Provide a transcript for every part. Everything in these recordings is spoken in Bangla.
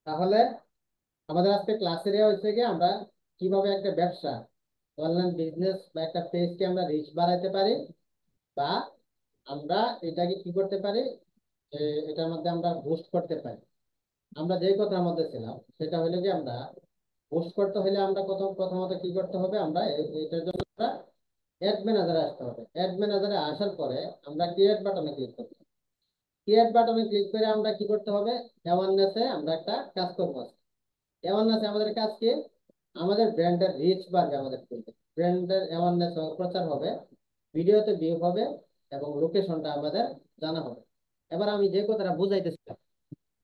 তাহলে আমাদের আজকে ক্লাসের হচ্ছে কি আমরা কিভাবে একটা ব্যবসা অনলাইন বিজনেস বা একটা পেজকে আমরা রিচ বাড়াইতে পারি, বা আমরা এটাকে কি করতে পারি, এ, এটার মধ্যে আমরা বুস্ট করতে পারি। আমরা যেই কথার মধ্যে ছিলাম সেটা হলো কি আমরা বুস্ট করতে হলে আমরা প্রথমত কি করতে হবে, আমরা এটার জন্য আমরা অ্যাড ম্যানেজারে আসতে হবে। অ্যাড ম্যানেজারে আসার পরে আমরা ক্রিয়েট বাটনে ক্লিক করতে হবে। ক্রিয়েট বাটনে ক্লিক করে আমরা কি করতে হবে, অ্যাওয়ারনেসে আমরা একটা কাজ করবো। অ্যাওয়ারনেস আমাদের কাজ কি, আমাদের ব্র্যান্ডের রিচ বাড়বে, আমাদের ব্র্যান্ডের অ্যাওয়ারনেস প্রচার হবে, ভিডিওতে ভিউ হবে, এবং লোকেশনটা আমাদের জানা হবে। এবার আমি যে কথাটা বুঝাইতেছিলাম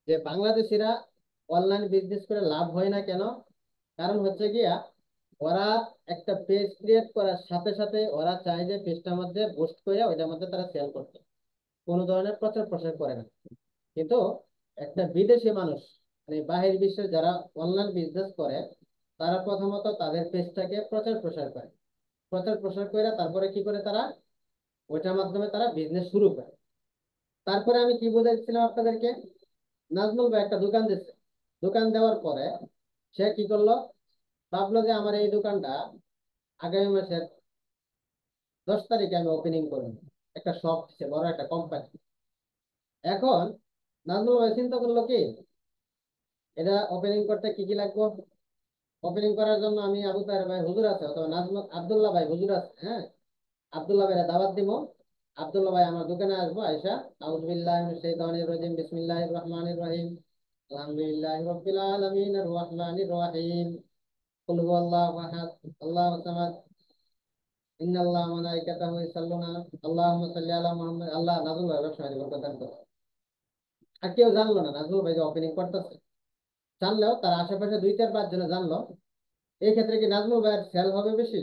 যে বাংলাদেশিরা অনলাইন বিজনেস করে লাভ হয় না কেন, কারণ হচ্ছে গিয়া ওরা একটা পেজ ক্রিয়েট করার সাথে সাথে ওরা চায় যে পেজটার মধ্যে পোস্ট করে ওইটার মধ্যে তারা সেল করতে, কোনো ধরনের প্রচার প্রসার করে না। কিন্তু একটা বিদেশি মানুষ, মানে বাহির বিশ্বে যারা অনলাইন বিজনেস করে, তারা প্রথমত তাদের পেজটাকে প্রচার প্রসার করে, প্রচার প্রসার করে তারপরে কি করে তারা ওইটার মাধ্যমে তারা বিজনেস শুরু করে। তারপরে আমি কি বোঝাচ্ছিলাম আপনাদেরকে, নাজমুল ভাই একটা দোকান দিচ্ছে, দোকান দেওয়ার পরে সে কি করলো, ভাবলো যে আমার এই দোকানটা আগামী মাসের 10 তারিখে আমি ওপেনিং করবো, একটা শপ দিচ্ছে, বড় একটা কোম্পানি। এখন নাজমুল ভাই চিন্তা করলো কি, এটা ওপেনিং করতে কি কি লাগবে। ওপেনিং করার জন্য আমি আবু তাহের ভাই হুজুর আছে, অথবা নাজমুল আব্দুল্লাহ ভাই হুজুর আছে, হ্যাঁ, আব্দুল্লাহ ভাইরা দাওয়াত দিব। আব্দুল্লাহ ভাই আমার দোকানে আসবো, আয়সা আউযু বিল্লাহি মিনাশ শাইতানির রাজিম, বিসমিল্লাহির রহমানির রহিম, আলহামদুলিল্লাহি রাব্বিল আলামিন, আর রহমানির রহিম, কুল হুয়াল্লাহু আহাদ, আল্লাহুস সামাদ, ইন্নাল্লাহা ওয়া মালাইকাতাহু ইউসাল্লুনা, আল্লাহুম্মা সাল্লি আলা মুহাম্মাদ। আল্লাহ নাজমুল ভাই ব্যবসা বাণিজ্য করতে দান করো। আর কেউ জানলো না নাজমুল ভাই যে ওপেনিং করতেছে, জানলেও তার আশেপাশে 2 4 5 জনে জানলো। এই ক্ষেত্রে কি নাজমুল ভাইয়ের সেল হবে বেশি,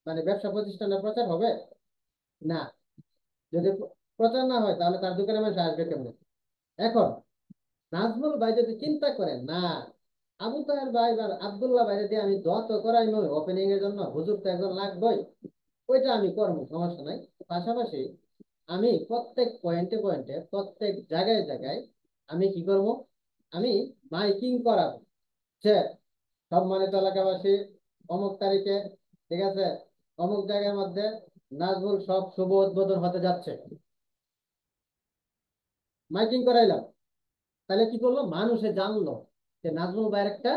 মানে ব্যবসা প্রতিষ্ঠানের প্রচার হবে না? যদি প্রচার না হয় তাহলে তার দোকানে মানুষ আসবে কেমনে? এখন নাজমুল ভাই যদি চিন্তা করেন না, আবু তাহের ভাই বা আব্দুল্লাহ ভাইরে দিয়ে আমি দোয়া তো করাই নই ওপেনিং এর জন্য, হুজুর তো একজন লাগবেই, ওইটা আমি করবো, সমস্যা নাই। পাশাপাশি আমি প্রত্যেক পয়েন্টে পয়েন্টে প্রত্যেক জায়গায় জায়গায় আমি কি করব, আমি মাইকিং করাবো যে সম্মানিত এলাকাবাসী, অমুক তারিখে, ঠিক আছে, অমুক জায়গার মধ্যে নাজমুল সব শুভ উদ্বোধন হতে যাচ্ছে, মাইকিং করাইলাম। তাহলে কি করলো, মানুষে জানলো যে নাজমুল ভাইয়ের একটা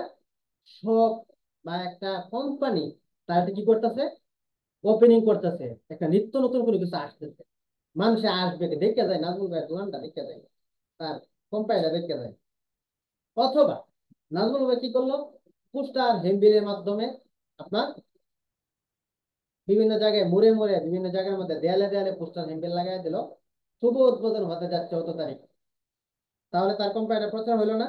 শপ বা একটা কোম্পানি তার কি করতেছে, ওপেনিং করতেছে, একটা নিত্য নতুন কোনো কিছু আসতেছে। মানুষে আসবে, দেখে যায়, নাজমুল ভাইয়ের দোকানটা দেখে যায়, তার কোম্পানিটা দেখে যায়। অথবা নাজমুল ভাই কি করলো, পোস্টার হ্যান্ডবিলের মাধ্যমে আপনার বিভিন্ন জায়গায় মুড়ে মুড়ে বিভিন্ন জায়গার মধ্যে দেয়ালে দেয়ালে পোস্টার হ্যান্ডবিল লাগাই দিল, শুভ উদ্বোধন হতে যাচ্ছে অত তারিখ। তাহলে তার কোম্পানিটা প্রচার হইলো না?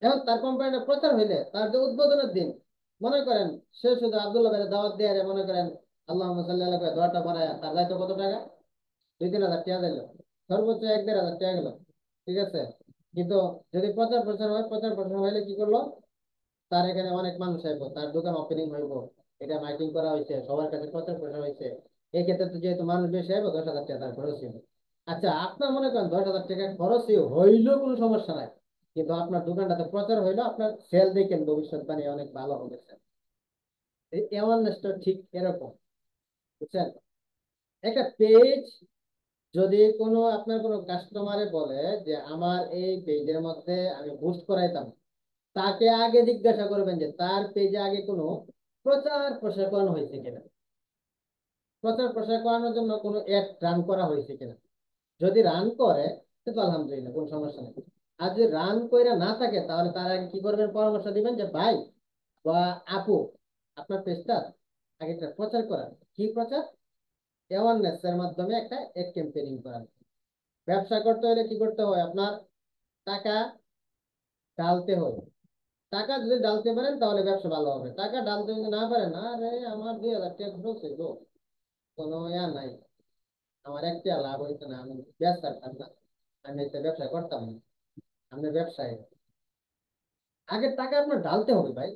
এখন তার কোম্পানিটা প্রচার হইলে তার যে উদ্বোধনের দিন, মনে করেন সে শুধু আব্দুল্লাহ ভাইয়ের দাওয়াত দিয়ে মনে করেন আল্লাহ সাল্লাহ করে দোয়াটা বানায়, তার দায়িত্ব কত টাকা, 2 3 হাজার টাকা দিল, সর্বোচ্চ 1 1.5 হাজার টাকা গেল, ঠিক আছে। কিন্তু যদি প্রচার প্রচার হয়, প্রচার প্রচার হইলে কি করলো, তার এখানে অনেক মানুষ আইবো, তার দোকান ওপেনিং হইব, এটা মাইকিং করা হয়েছে, সবার কাছে প্রচার প্রচার হয়েছে, এই ক্ষেত্রে তো যেহেতু মানুষ বেশি আইবো, 10 হাজার টাকা তার খরচ হইব। আচ্ছা, আপনার মনে করেন 10 হাজার টাকা খরচ হইলেও কোনো সমস্যা নাই, কিন্তু আপনার দোকানটাতে প্রচার হইলো, আপনার সেল দেখেন ভবিষ্যৎবাণী অনেক ভালো হবে স্যার। এই অ্যাওয়ারনেসটা ঠিক এরকম, বুঝছেন? একটা পেজ, যদি কোনো আপনার কোনো কাস্টমারে বলে যে আমার এই পেজের মধ্যে আমি বুস্ট করাইতাম, তাকে আগে জিজ্ঞাসা করবেন যে তার পেজে আগে কোনো প্রচার প্রসার করানো হয়েছে কিনা, প্রচার প্রসার করানোর জন্য কোনো অ্যাড রান করা হয়েছে কিনা। যদি রান করে তো আলহামদুলিল্লাহ, কোনো সমস্যা নেই। আর যদি রান করে না থাকে তাহলে তার আগে কি করবেন, পরামর্শ দিবেন যে ভাই বা আপু, আপনার পেজটা আগে একটা প্রচার করান। কি প্রচার? অ্যাওয়ারনেস এর মাধ্যমে একটা এড ক্যাম্পেইনিং করান। ব্যবসা করতে হলে কি করতে হয়, আপনার টাকা ঢালতে হয়। টাকা যদি ঢালতে পারেন তাহলে ব্যবসা ভালো হবে, টাকা ঢালতে যদি না পারেন, আরে আমার 2 হাজার টাকা খরচ হইলো, কোনো ইয়া নাই, আমার একটা লাভ হইতো না, আমি ব্যস্ত থাকতাম না, আমি একটা ব্যবসা করতাম না। আমি ব্যবসায়ী, আগে টাকা আপনার ঢালতে হবে ভাই,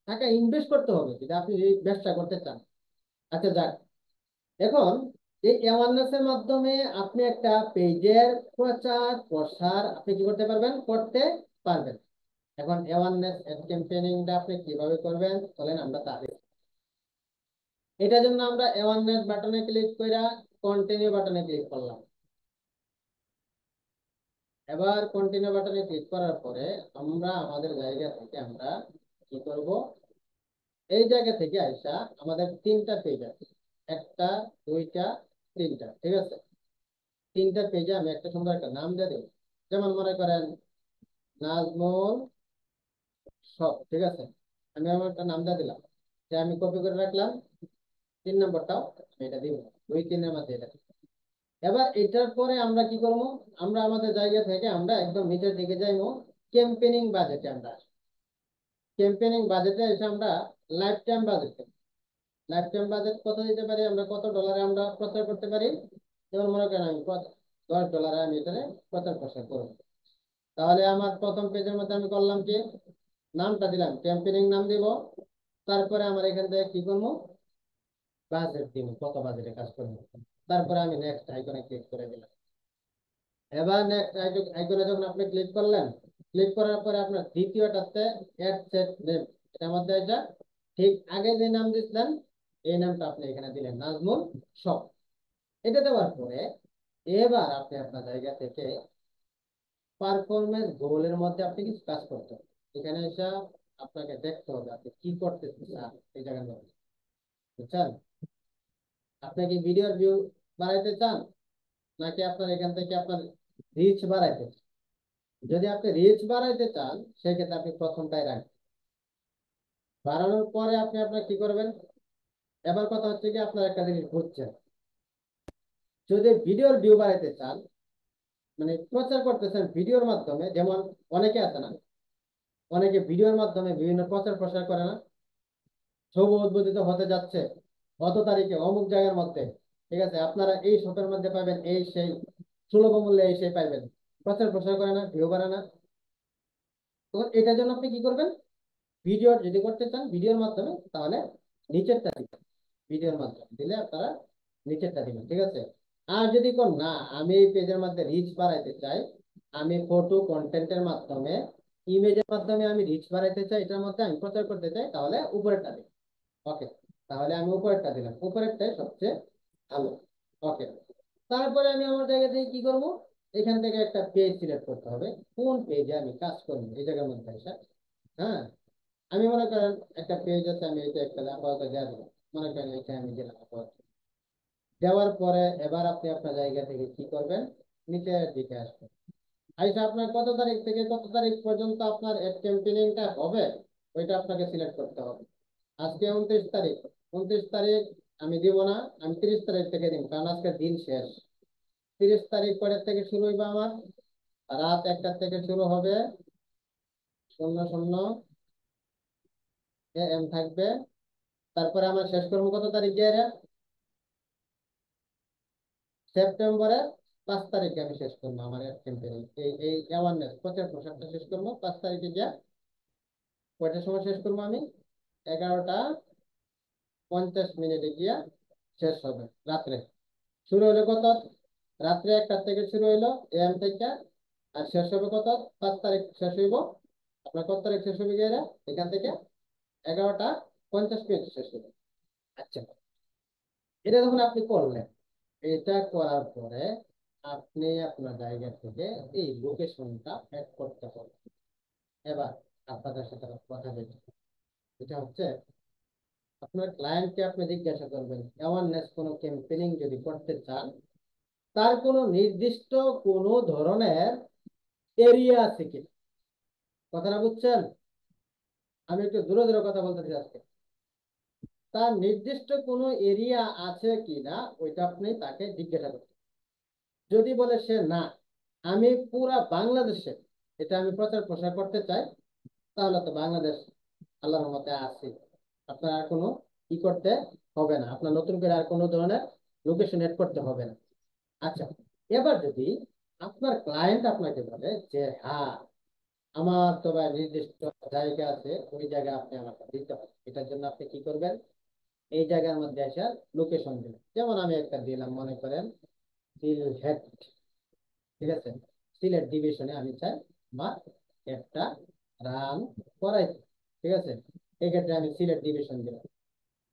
টাকা ইনভেস্ট করতে হবে যদি আপনি এই ব্যবসা করতে চান। আচ্ছা যাক, এখন এই অ্যাওয়ারনেস এর মাধ্যমে আপনি একটা পেজের প্রচার প্রসার আপনি কি করতে পারবেন, করতে পারবেন। এখন অ্যাওয়ারনেস ক্যাম্পেইনিংটা আপনি কিভাবে করবেন চলেন আমরা তা দেখি। এটার জন্য আমরা অ্যাওয়ারনেস বাটনে ক্লিক করে কন্টিনিউ বাটনে ক্লিক করলাম। এবার কন্টিনিউ বাটনে ক্লিক করার পরে আমরা আমাদের জায়গা থেকে আমরা কি করব, এই জায়গা থেকে আইসা আমাদের তিনটা পেজ আছে, একটা, দুইটা, তিনটা, ঠিক আছে। তিনটা পেজে আমি একটা সুন্দর একটা নাম দিয়ে দেবো। যেমন মনে করেন নাজমুল সব, ঠিক আছে। আমি আমার একটা নাম দিয়ে দিলাম, যে আমি কপি করে রাখলাম। 3 নম্বরটাও আমি এটা দিব, 2, 3-এর মধ্যে এটা দিব। এবার এটার পরে আমরা কি করবো, আমরা আমাদের জায়গা থেকে আমরা একদম নিচের দিকে যাইবো, ক্যাম্পেনিং বাজেটে আমরা আসবো। ক্যাম্পেনিং বাজেটে এসে আমরা life time budget, life time budget কত দিতে পারি, আমরা কত ডলারে আমরা প্রচার করতে পারি। যেমন মনে করেন আমি $10 আমি এখানে প্রচার প্রসার করবো। তাহলে আমার প্রথম পেজের মধ্যে আমি করলাম কি, নামটা দিলাম, ক্যাম্পেনিং নাম দিব। তারপরে আমার এখান থেকে কি করবো, বাজেট দিব, কত বাজেটে কাজ করবো। তারপরে আমি নেক্সট আইকনে ক্লিক করে দিলাম। এবার নেক্সট আইকনে যখন আপনি ক্লিক করলেন, ক্লিক করার পরে আপনার দ্বিতীয়টাতে অ্যাড সেট নেম, এটার মধ্যে এটা ঠিক আগে যে নাম দিচ্ছেন এই নামটা আপনি এখানে দিলেন, নাজমুল শপ। এটা দেওয়ার পরে এবার আপনি আপনার জায়গা থেকে পারফরমেন্স গোলের মধ্যে আপনি কিছু কাজ করতে হবে। এখানে এসে আপনাকে দেখতে হবে আপনি কি করতে চান এই জায়গার মধ্যে, বুঝছেন। আপনি কি ভিডিওর ভিউ বাড়াইতে চান, নাকি আপনার এখান থেকে আপনার রিচ বাড়াইতে চান? যদি আপনি রিচ বাড়াইতে চান সেক্ষেত্রে আপনি প্রথমটাই রাখবেন। বাড়ানোর পরে আপনি আপনার কি করবেন, এবার কথা হচ্ছে কি আপনার একটা জিনিস বুঝছেন, যদি ভিডিওর ভিউ বাড়াইতে চান, মানে প্রচার করতেছেন ভিডিওর মাধ্যমে, যেমন অনেকে আছে না, অনেকে ভিডিওর মাধ্যমে বিভিন্ন প্রচার প্রসার করে না, শুভ উদ্বোধিত হতে যাচ্ছে গত তারিখে অমুক জায়গার মধ্যে, ঠিক আছে, আপনারা এই শপের মধ্যে পাবেন এই সেই, সুলভ মূল্যে এই সেই পাইবেন, প্রচার প্রসার করে না, ভিউ বাড়ে না। তখন এটার জন্য আপনি কি করবেন, ভিডিও যদি করতে চান ভিডিওর মাধ্যমে, তাহলে নিচেরটা দিবেন, ভিডিওর মাধ্যমে দিলে আপনারা নিচেরটা দিবেন, ঠিক আছে। আর যদি কোন না, আমি এই পেজের মধ্যে রিচ বাড়াইতে চাই, আমি ফটো কন্টেন্টের মাধ্যমে, ইমেজের মাধ্যমে আমি রিচ বাড়াইতে চাই, এটার মধ্যে আমি প্রচার করতে চাই, তাহলে উপরেরটা দিন। ওকে, তাহলে আমি উপরেরটা দিলাম, উপরেরটাই সবচেয়ে ভালো। ওকে, তারপরে আমি আমার জায়গা থেকে কি করব, এখান থেকে একটা পেজ সিলেক্ট করতে হবে, কোন পেজে আমি কাজ করবো এই জায়গার মধ্যে এসে। হ্যাঁ, আমি মনে করেন একটা পেজ আছে, আমি এটা একটা আপাতত দেওয়া দিলাম, মনে করেন এটা আমি দিলাম আপাতত। দেওয়ার পরে এবার আপনি আপনার জায়গা থেকে কি করবেন, নিচের দিকে আসবেন। আইসা আপনার কত তারিখ থেকে কত তারিখ পর্যন্ত আপনার এড ক্যাম্পেইনিংটা হবে ওইটা আপনাকে সিলেক্ট করতে হবে। আজকে 29 তারিখ, 29 তারিখ আমি দিব না, আমি 30 তারিখ থেকে দিব, কারণ আজকে দিন শেষ। 30 তারিখ পরের থেকে শুরু হইবে আমার, রাত 1টা থেকে শুরু হবে, 00 AM থাকবে। তারপরে আমরা শেষ করবো কত তারিখ গিয়ে, সেপ্টেম্বরের 5 তারিখে আমি শেষ করবো আমার ক্যাম্পেইন, এই অ্যাওয়ারনেস প্রচার প্রসারটা শেষ করবো 5 তারিখে গিয়া। কয়টার সময় শেষ করবো আমি, 11টা 50 মিনিটে গিয়া শেষ হবে রাত্রে। শুরু হলো কত, রাত্রে 1টা থেকে শুরু হইলো AM থেকে, আর শেষ হবে কত, 5 তারিখ শেষ হইব। আপনার কত তারিখ শেষ হবে গিয়ে, এখান থেকে 11টা 50 মিনিট শেষ হবে। আচ্ছা, এটা যখন আপনি করলেন, এটা করার পরে আপনি আপনার জায়গা থেকে এই লোকেশনটা অ্যাড করতে হবে। এবার আপনাদের সাথে একটা কথা বলি, এটা হচ্ছে আপনার ক্লায়েন্টকে আপনি জিজ্ঞাসা করবেন, অ্যাওয়ারনেস কোনো ক্যাম্পেইনিং যদি করতে চান, তার কোনো নির্দিষ্ট কোনো ধরনের এরিয়া আছে কি, কথাটা বুঝছেন। আমি একটু দূরে দূরে কথা বলতে চাচ্ছি, তার নির্দিষ্ট কোনো এরিয়া আছে কি না ওইটা আপনি তাকে জিজ্ঞাসা করবেন। যদি বলে সে না, আমি পুরা বাংলাদেশে এটা আমি প্রচার প্রসার করতে চাই, তাহলে তো বাংলাদেশ আল্লাহর রহমতে আছে, আপনার আর কোনো ই করতে হবে না, আপনার নতুন করে আর কোনো ধরনের লোকেশন এড করতে হবে না। আচ্ছা, এবার যদি আপনার ক্লায়েন্ট আপনাকে বলে যে হ্যাঁ, আমার তো ভাই নির্দিষ্ট জায়গা আছে, ওই জায়গায় আপনি আমাকে দিতে হবে, এটার জন্য আপনি কি করবেন, এই জায়গার মধ্যে আসার লোকেশন দিলাম, যেমন আমি একটা দিলাম, মনে করেন সিলহেট, ঠিক আছে, সিলেট ডিভিশনে আমি চাই আমার একটা রান করাইতে, ঠিক আছে, এক্ষেত্রে আমি সিলেট ডিভিশন দিলাম।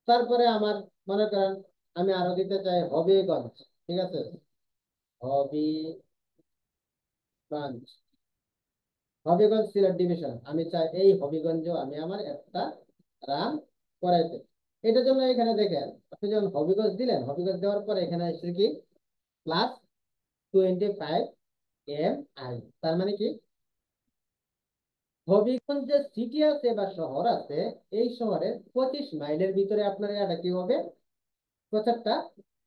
তারপরে আমার মনে করেন আমি আরো দিতে চাই হবিগঞ্জ, ঠিক আছে, হবিগঞ্জ, হবিগঞ্জ সিলেট ডিভিশন, আমি চাই এই হবিগঞ্জ আমি আমার একটা রান করাইতে। এটার জন্য এখানে দেখেন, আপনি যখন হবিগঞ্জ দিলেন, হবিগঞ্জ দেওয়ার পরে এখানে আসছে কি +25 MI, তার মানে কি হবিগঞ্জ যে সিটি আছে বা শহর আছে, এই শহরের 25 মাইলের ভিতরে আপনার এটা কি হবে, প্রচারটা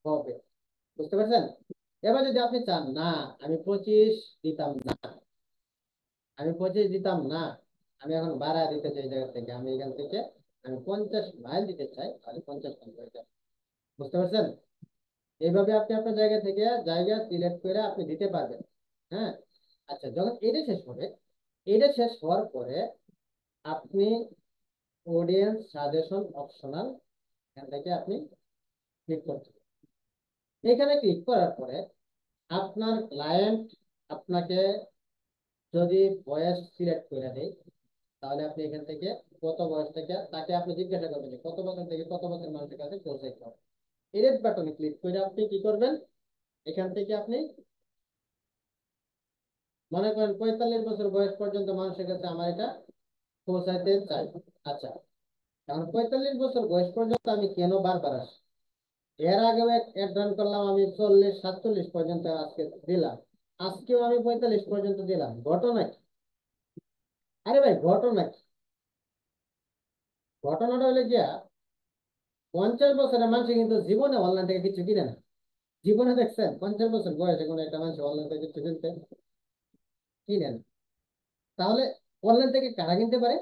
হবে। বুঝতে পারছেন? এবার যদি আপনি চান না, আমি 25 দিতাম না, আমি 25 দিতাম না, আমি এখন বাড়া দিতে চাই, জায়গা থেকে আমি এখান থেকে আমি 50 মাইল দিতে চাই, তাহলে 50 মাইল হয়ে যাবে। বুঝতে পারছেন? এইভাবে আপনি আপনার জায়গা থেকে জায়গা সিলেক্ট করে আপনি দিতে পারবেন। হ্যাঁ, আচ্ছা, যখন এটা শেষ হবে, এটা শেষ হওয়ার পরে আপনি অডিয়েন্স সাজেশন অপশনাল, এখান থেকে আপনি ক্লিক করতে হবে। এখানে ক্লিক করার পরে আপনার ক্লায়েন্ট আপনাকে যদি বয়স সিলেক্ট করে দেয়, তাহলে আপনি এখান থেকে কত বয়স থেকে তাকে আপনি জিজ্ঞাসা করবেন যে কত বছর থেকে কত বছর মানুষের কাছে পৌঁছাইতে হবে। এডিট বাটনে ক্লিক করে আপনি কি করবেন, এখান থেকে আপনি মনে করেন 45 বছর বয়স পর্যন্ত মানুষের কাছে আমার এটা পৌঁছাইতে চাই। আচ্ছা, কারণ 45 বছর বয়স পর্যন্ত আমি কেন বারবার আসি, এর আগেও এক রান করলাম আমি 40 47 পর্যন্ত, আজকে দিলাম, আজকেও আমি 45 পর্যন্ত দিলাম, ঘটনা কি? আরে ভাই, ঘটনা কি? ঘটনাটা হলো গিয়া 50 বছরের মানুষ কিন্তু জীবনে অনলাইন থেকে কিছু কিনে না। জীবনে দেখছেন 50 বছর বয়সে কোনো একটা মানুষ অনলাইন থেকে কিছু কিনতে? কিনে না। তাহলে অনলাইন থেকে কারা কিনতে পারে?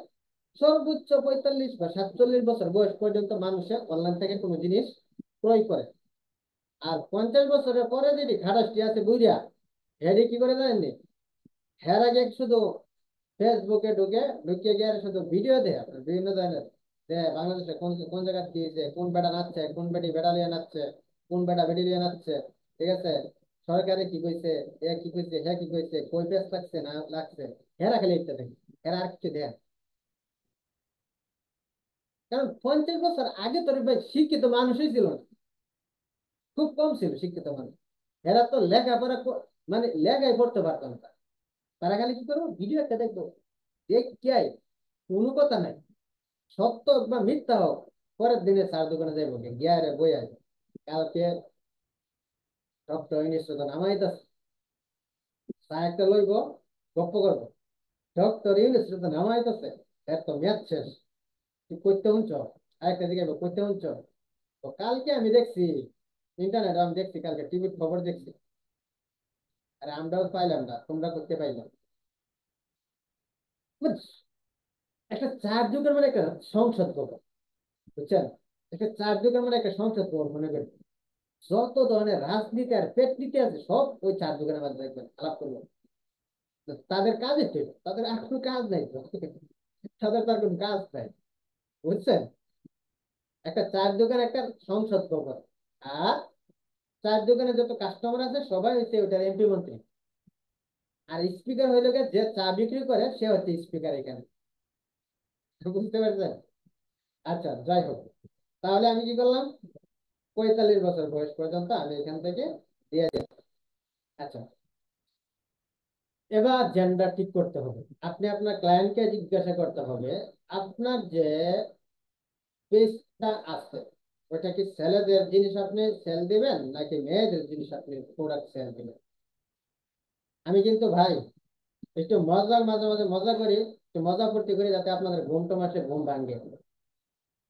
সর্বোচ্চ 45 বা 47 বছর বয়স পর্যন্ত মানুষে অনলাইন থেকে কোনো জিনিস ক্রয় করে। আর 50 বছরের পরে যদি খাটাসটি আছে বুঝিয়া, হেডি কি করে জানেন নি? হের আগে শুধু ফেসবুকে ঢুকে গিয়ে আর শুধু ভিডিও দেয়, আপনার বিভিন্ন ধরনের বাংলাদেশে কোন কোন জায়গায় কি হয়েছে, কোন বেটা নাচছে, কোন বেটি বেড়া লিয়ে নাচছে, কোন বেটা বেটি লিয়ে নাচছে, ঠিক আছে, সরকারে কি কইছে, এ কি কইছে, হ্যাঁ কি কইছে, কই পেস লাগছে না লাগছে, হেরা খালি ইত্যা দেখে, হেরা আর কিছু দেয় না। কারণ 50 বছর আগে তোর ভাই শিক্ষিত মানুষই ছিল না, খুব কম ছিল শিক্ষিত মানুষ। এরা তো লেখাপড়া মানে লেখাই পড়তে পারতো না। তারা খালি কি করবো, ভিডিও একটা দেখবো, দেখ কোনো কথা নাই, সত্য বা মিথ্যা হোক, পরের দিনে চার দোকানে যাইবো গিয়া রে বই আসবে, কালকে ডক্টর ইংলিশ তো নামাইতেছে, চা একটা লইব, গপ্প করবো, ডক্টর ইংলিশ তো নামাইতেছে, এর তো ম্যাথ শেষ, তুই করতে শুনছ, আরেকটা দিকে করতে শুনছ। তো কালকে আমি দেখছি ইন্টারনেট, আমি দেখছি কালকে টিভির খবর দেখছি, আরে আমরাও পাইলাম না, তোমরা করতে পাইলাম। মানে একটা চার যুগের মানে একটা সংসদ ভবন, বুঝছেন, একটা চার যুগের মানে একটা সংসদ ভবন মনে করি, যত ধরনের রাজনীতি আর পেটনীতি আছে সব ওই চার যুগের মধ্যে দেখবেন আলাপ করবো। তো তাদের কাজে ঠিক, তাদের আর কোনো কাজ নাই তো, তাদের তার কোনো কাজ নাই, বুঝছেন, একটা চার যুগের একটা সংসদ ভবন, আর চার দোকানে যত কাস্টমার আছে সবাই হচ্ছে ওটার এমপি মন্ত্রী, আর স্পিকার হইলো গিয়ে যে চা বিক্রি করে সে হচ্ছে স্পিকার এখানে। বুঝতে পারছেন? আচ্ছা, যাই হোক, তাহলে আমি কি করলাম, 45 বছর বয়স পর্যন্ত আমি এখান থেকে দিয়ে দিই। আচ্ছা, এবার জেন্ডার ঠিক করতে হবে। আপনি আপনার ক্লায়েন্টকে জিজ্ঞাসা করতে হবে আপনার যে পেজটা আছে ওটা কি ছেলেদের জিনিস আপনি সেল দিবেন নাকি মেয়েদের জিনিস আপনি প্রোডাক্ট সেল দিবেন। আমি কিন্তু ভাই একটু মজার মাঝে মাঝে মজা করি, একটু মজা করতে করি যাতে আপনাদের ঘুমটা মাসে ঘুম ভাঙে।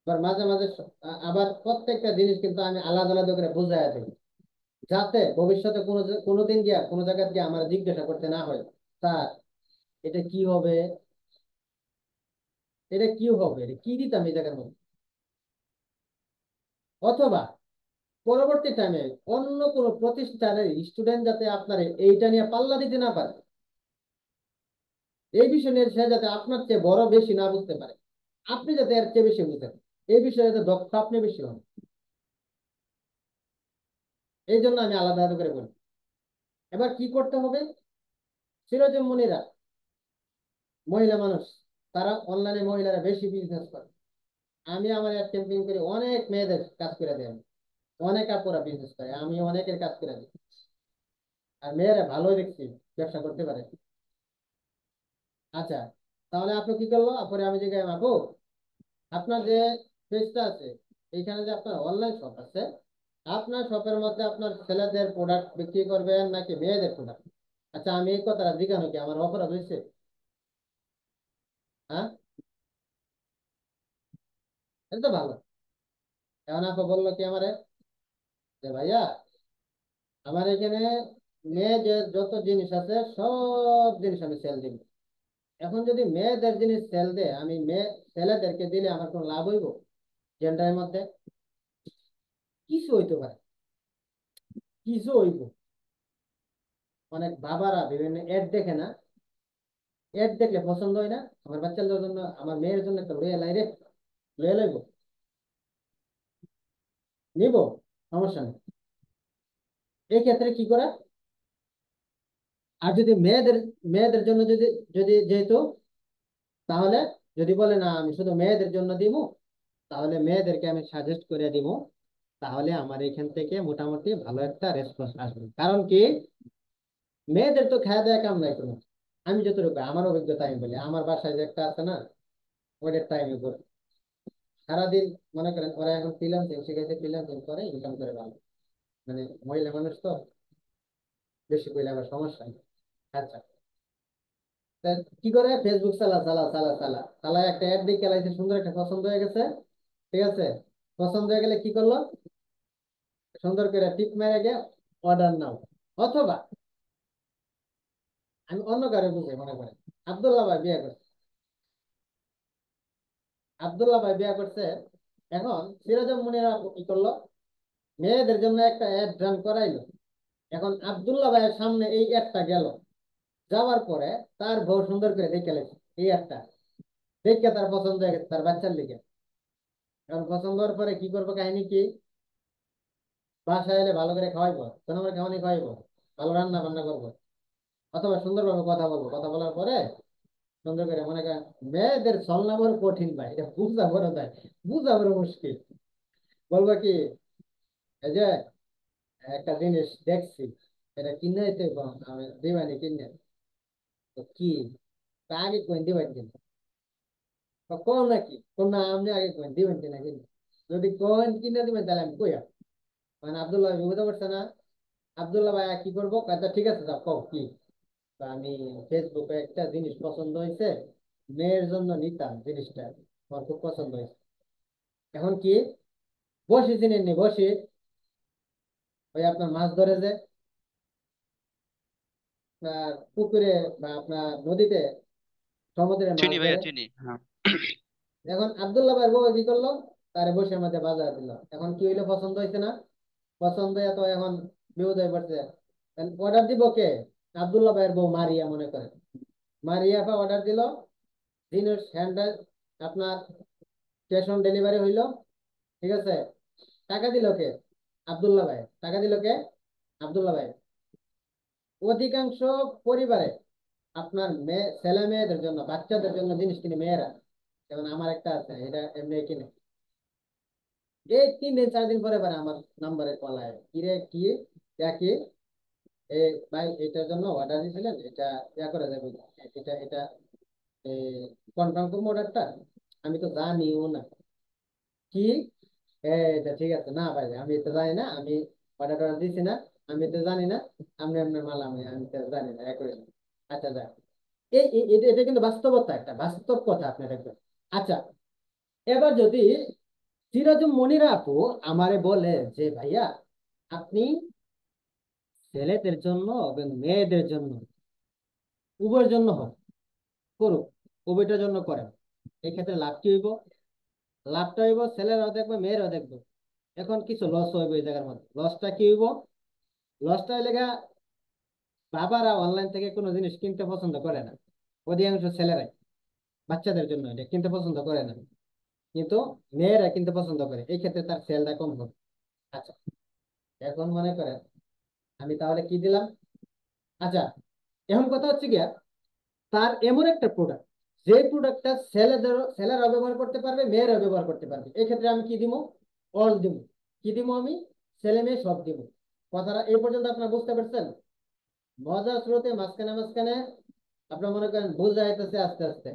আবার মাঝে মাঝে আবার প্রত্যেকটা জিনিস কিন্তু আমি আলাদা আলাদা করে বুঝাই দিই, যাতে ভবিষ্যতে কোনোদিন গিয়া কোনো জায়গায় গিয়ে আমার জিজ্ঞাসা করতে না হয়, স্যার এটা কি হবে, এটা কি হবে, এটা কি দিতাম এই জায়গার মধ্যে, অথবা পরবর্তী টাইমে অন্য কোনো প্রতিষ্ঠানের স্টুডেন্ট যাতে আপনার এইটা নিয়ে পাল্লা দিতে না পারে, এই বিষয় নিয়ে সে যাতে আপনার চেয়ে বড় বেশি না বুঝতে পারে, আপনি যাতে এর চেয়ে বেশি বুঝেন। এই বিষয়ে তো দক্ষ আপনি বেশি হন। এই জন্য আমি আলাদা আলাদা করে বলি। এবার কি করতে হবে? সিরাজুল মুনিরা মহিলা মানুষ, তারা অনলাইনে মহিলারা বেশি বিজনেস করে। আমি আমার অ্যাড ক্যাম্পেইন করে অনেক মেয়েদের কাজ করে দেয়, অনেক আপুরা বিজনেস করে, আমি অনেকের কাজ করে দিই। আর মেয়েরা ভালোই দেখছি ব্যবসা করতে পারে। আচ্ছা, তাহলে আপনি কি করলো? আপরে আমি যে আপু, আপনার যে পেজটা আছে, এইখানে যে আপনার অনলাইন শপ আছে, আপনার শপের মধ্যে আপনার ছেলেদের প্রোডাক্ট বিক্রি করবেন নাকি মেয়েদের প্রোডাক্ট? আচ্ছা, আমি এই কথাটা জিজ্ঞানো কি আমার অপরাধ হয়েছে? হ্যাঁ, এটা তো ভালো। এখন আপু বললো কি আমারে, যে ভাইয়া আমার এখানে মেয়েদের যত জিনিস আছে সব জিনিস আমি সেল দিব। এখন যদি মেয়েদের জিনিস সেল দেয়, আমি মেয়ে ছেলেদেরকে দিলে আমার কোনো লাভ হইব? জেন্ডারের মধ্যে কিছু হইতে পারে, কিছু হইব। অনেক বাবারা বিভিন্ন এড দেখে না, এড দেখলে পছন্দ হয় না, আমার বাচ্চাদের জন্য আমার মেয়ের জন্য একটা লয়ে লাই রে, লয়ে লইব, নিব, সমস্যা নেই। এই ক্ষেত্রে কি করে? আর যদি মেয়েদের মেয়েদের জন্য যদি যদি যেহেতু, তাহলে যদি বলে না আমি শুধু মেয়েদের জন্য দিব, তাহলে মেয়েদেরকে আমি সাজেস্ট করে দিব। তাহলে আমার এখান থেকে মোটামুটি ভালো একটা রেসপন্স আসবে। কারণ কি, মেয়েদের তো খাওয়া দাওয়া কাম নাই কোনো। আমি যতটুকু আমার অভিজ্ঞতা আমি বলি, আমার বাসায় যে একটা আছে না, ওইটার টাইমে করে সারাদিন, মনে করেন ওরা এখন ফ্রিল্যান্সিং শিখেছে, ফ্রিল্যান্সিং করে ইনকাম করে ভালো। মানে মহিলা মানুষ তো, বেশি কইলে আবার সমস্যা নেই। আচ্ছা, তা কি করে? ফেসবুক চালা চালা চালা চালা চালা একটা অ্যাড দিয়ে চালাইছে, সুন্দর একটা পছন্দ হয়ে গেছে। ঠিক আছে, পছন্দ হয়ে গেলে কি করলো? সুন্দর করে টিপ মেরে গিয়ে অর্ডার নাও। অথবা আমি অন্য কারো বুঝে, মনে করেন আব্দুল্লাহ ভাই বিয়ে করছে, আব্দুল্লাহ ভাই বিয়ে করছে। এখন সিরাজুল মুনিরা কি করলো? মেয়েদের জন্য একটা অ্যাড রান করাইলো। এখন আব্দুল্লাহ ভাইয়ের সামনে এই অ্যাডটা গেল, যাওয়ার পরে তার বউ সুন্দর করে দেখে লেছে এই অ্যাডটা, দেখে তার পছন্দ হয়ে গেছে তার বাচ্চার লিগে। এখন পছন্দ হওয়ার পরে কি করবো? কাহিনী কি? বাসায় এলে ভালো করে খাওয়াইবো, 2 নম্বর খাওয়ানি খাওয়াইবো, ভালো রান্না বান্না করবো, অথবা সুন্দরভাবে কথা বলবো। কথা বলার পরে সুন্দর করে, মনে করেন মেয়েদের ছলনা বড় কঠিন ভাই, এটা বুঝা বড় দেয়, বুঝা বড় মুশকিল। বলবো কি, এই যে একটা জিনিস দেখছি, এটা কিনে দিতে আমি দিবানি কিনে, তো কি, তা আগে কোন দিবেন কিনা? তো কোন নাকি কোন না, আপনি আগে কোন দিবেন কিনা কিনে? যদি কোন কিনে দিবেন তাহলে আমি কইয়া, মানে আব্দুল্লাহ ভাই বুঝতে পারছে না। আব্দুল্লাহ ভাই কি করবো? আচ্ছা ঠিক আছে, যাও কও কি। তো আমি ফেসবুকে একটা জিনিস পছন্দ হয়েছে, মেয়ের জন্য নিতাম জিনিসটা, আমার খুব পছন্দ হয়েছে। এখন কি, বসি চিনেন নি? বসি, ওই আপনার মাছ ধরে যে আপনার পুকুরে বা আপনার নদীতে, সমুদ্রে মাছ চিনি ধরে। ভাইয়া, চিনি, হ্যাঁ। এখন আব্দুল্লাহ ভাই বউ কি করলো? তারে বসে মধ্যে বাজার দিল। এখন কি হইলো? পছন্দ হয়েছে না? পছন্দ হয়ে তো এখন বিপদ হয়ে পড়ছে। অর্ডার দিব কে? আব্দুল্লাহ ভাইয়ের বউ মারিয়া, মনে করে মারিয়া অর্ডার দিল। জিনিস হ্যান্ডেল আপনার ক্যাশ অন ডেলিভারি হইলো। ঠিক আছে, টাকা দিল কে? আব্দুল্লাহ ভাই। টাকা দিল কে? আব্দুল্লাহ ভাই। অধিকাংশ পরিবারে আপনার মেয়ে ছেলে মেয়েদের জন্য, বাচ্চাদের জন্য জিনিস কিনে মেয়েরা। যেমন আমার একটা আছে, এটা এমনি কিনে। এই 3 দিন 4 দিন পরে পরে আমার নাম্বারে কল আয়, কিরে কি, কি এ ভাই এটার জন্য অর্ডার দিয়েছিলেন, এটা ইয়া করে দেবেন, এটা এটা কনফার্ম করবো অর্ডারটা? আমি তো জানিও না। কি, এটা ঠিক আছে না ভাই, আমি তো জানি না, আমি অর্ডার টর্ডার দিছি না, আমি তো জানি না, আপনি আপনার মাল, আমি আমি তো জানি না, এক করে দিন। আচ্ছা যাক, এটা এটা কিন্তু বাস্তবতা, একটা বাস্তব কথা আপনি দেখবেন। আচ্ছা, এবার যদি সিরাজুল মনিরা আপু আমারে বলে যে ভাইয়া আপনি ছেলেদের জন্য এবং মেয়েদের জন্য, উভয়ের জন্য হোক, করুক, উভয়টার জন্য করেন, এই ক্ষেত্রে লাভ কি হইব? লাভটা হইব ছেলেরাও দেখবে, মেয়েরাও দেখবে। এখন কিছু লস হইব এই জায়গার মধ্যে। লসটা কি হইব? লসটা হইলে গা, বাবারা অনলাইন থেকে কোনো জিনিস কিনতে পছন্দ করে না, অধিকাংশ ছেলেরাই বাচ্চাদের জন্য এটা কিনতে পছন্দ করে না। কিন্তু মেয়েরা কিন্তু পছন্দ করে, এই ক্ষেত্রে তার সেলটা কম হবে। আচ্ছা, এখন মনে করেন আমি তাহলে কি দিলাম। আচ্ছা, এখন কথা হচ্ছে গিয়া তার এমন একটা প্রোডাক্ট, যে প্রোডাক্টটা ছেলেরা ব্যবহার করতে পারবে, মেয়েরা ব্যবহার করতে পারবে, এক্ষেত্রে আমি কি দিব? অল দিব। কি দিব আমি? ছেলে মেয়ে সব দিব। কথাটা এই পর্যন্ত আপনারা বুঝতে পারছেন? মজার স্রোতে মাঝখানে মাঝখানে আপনার মনে করেন ভুল যাইতেছে আস্তে আস্তে,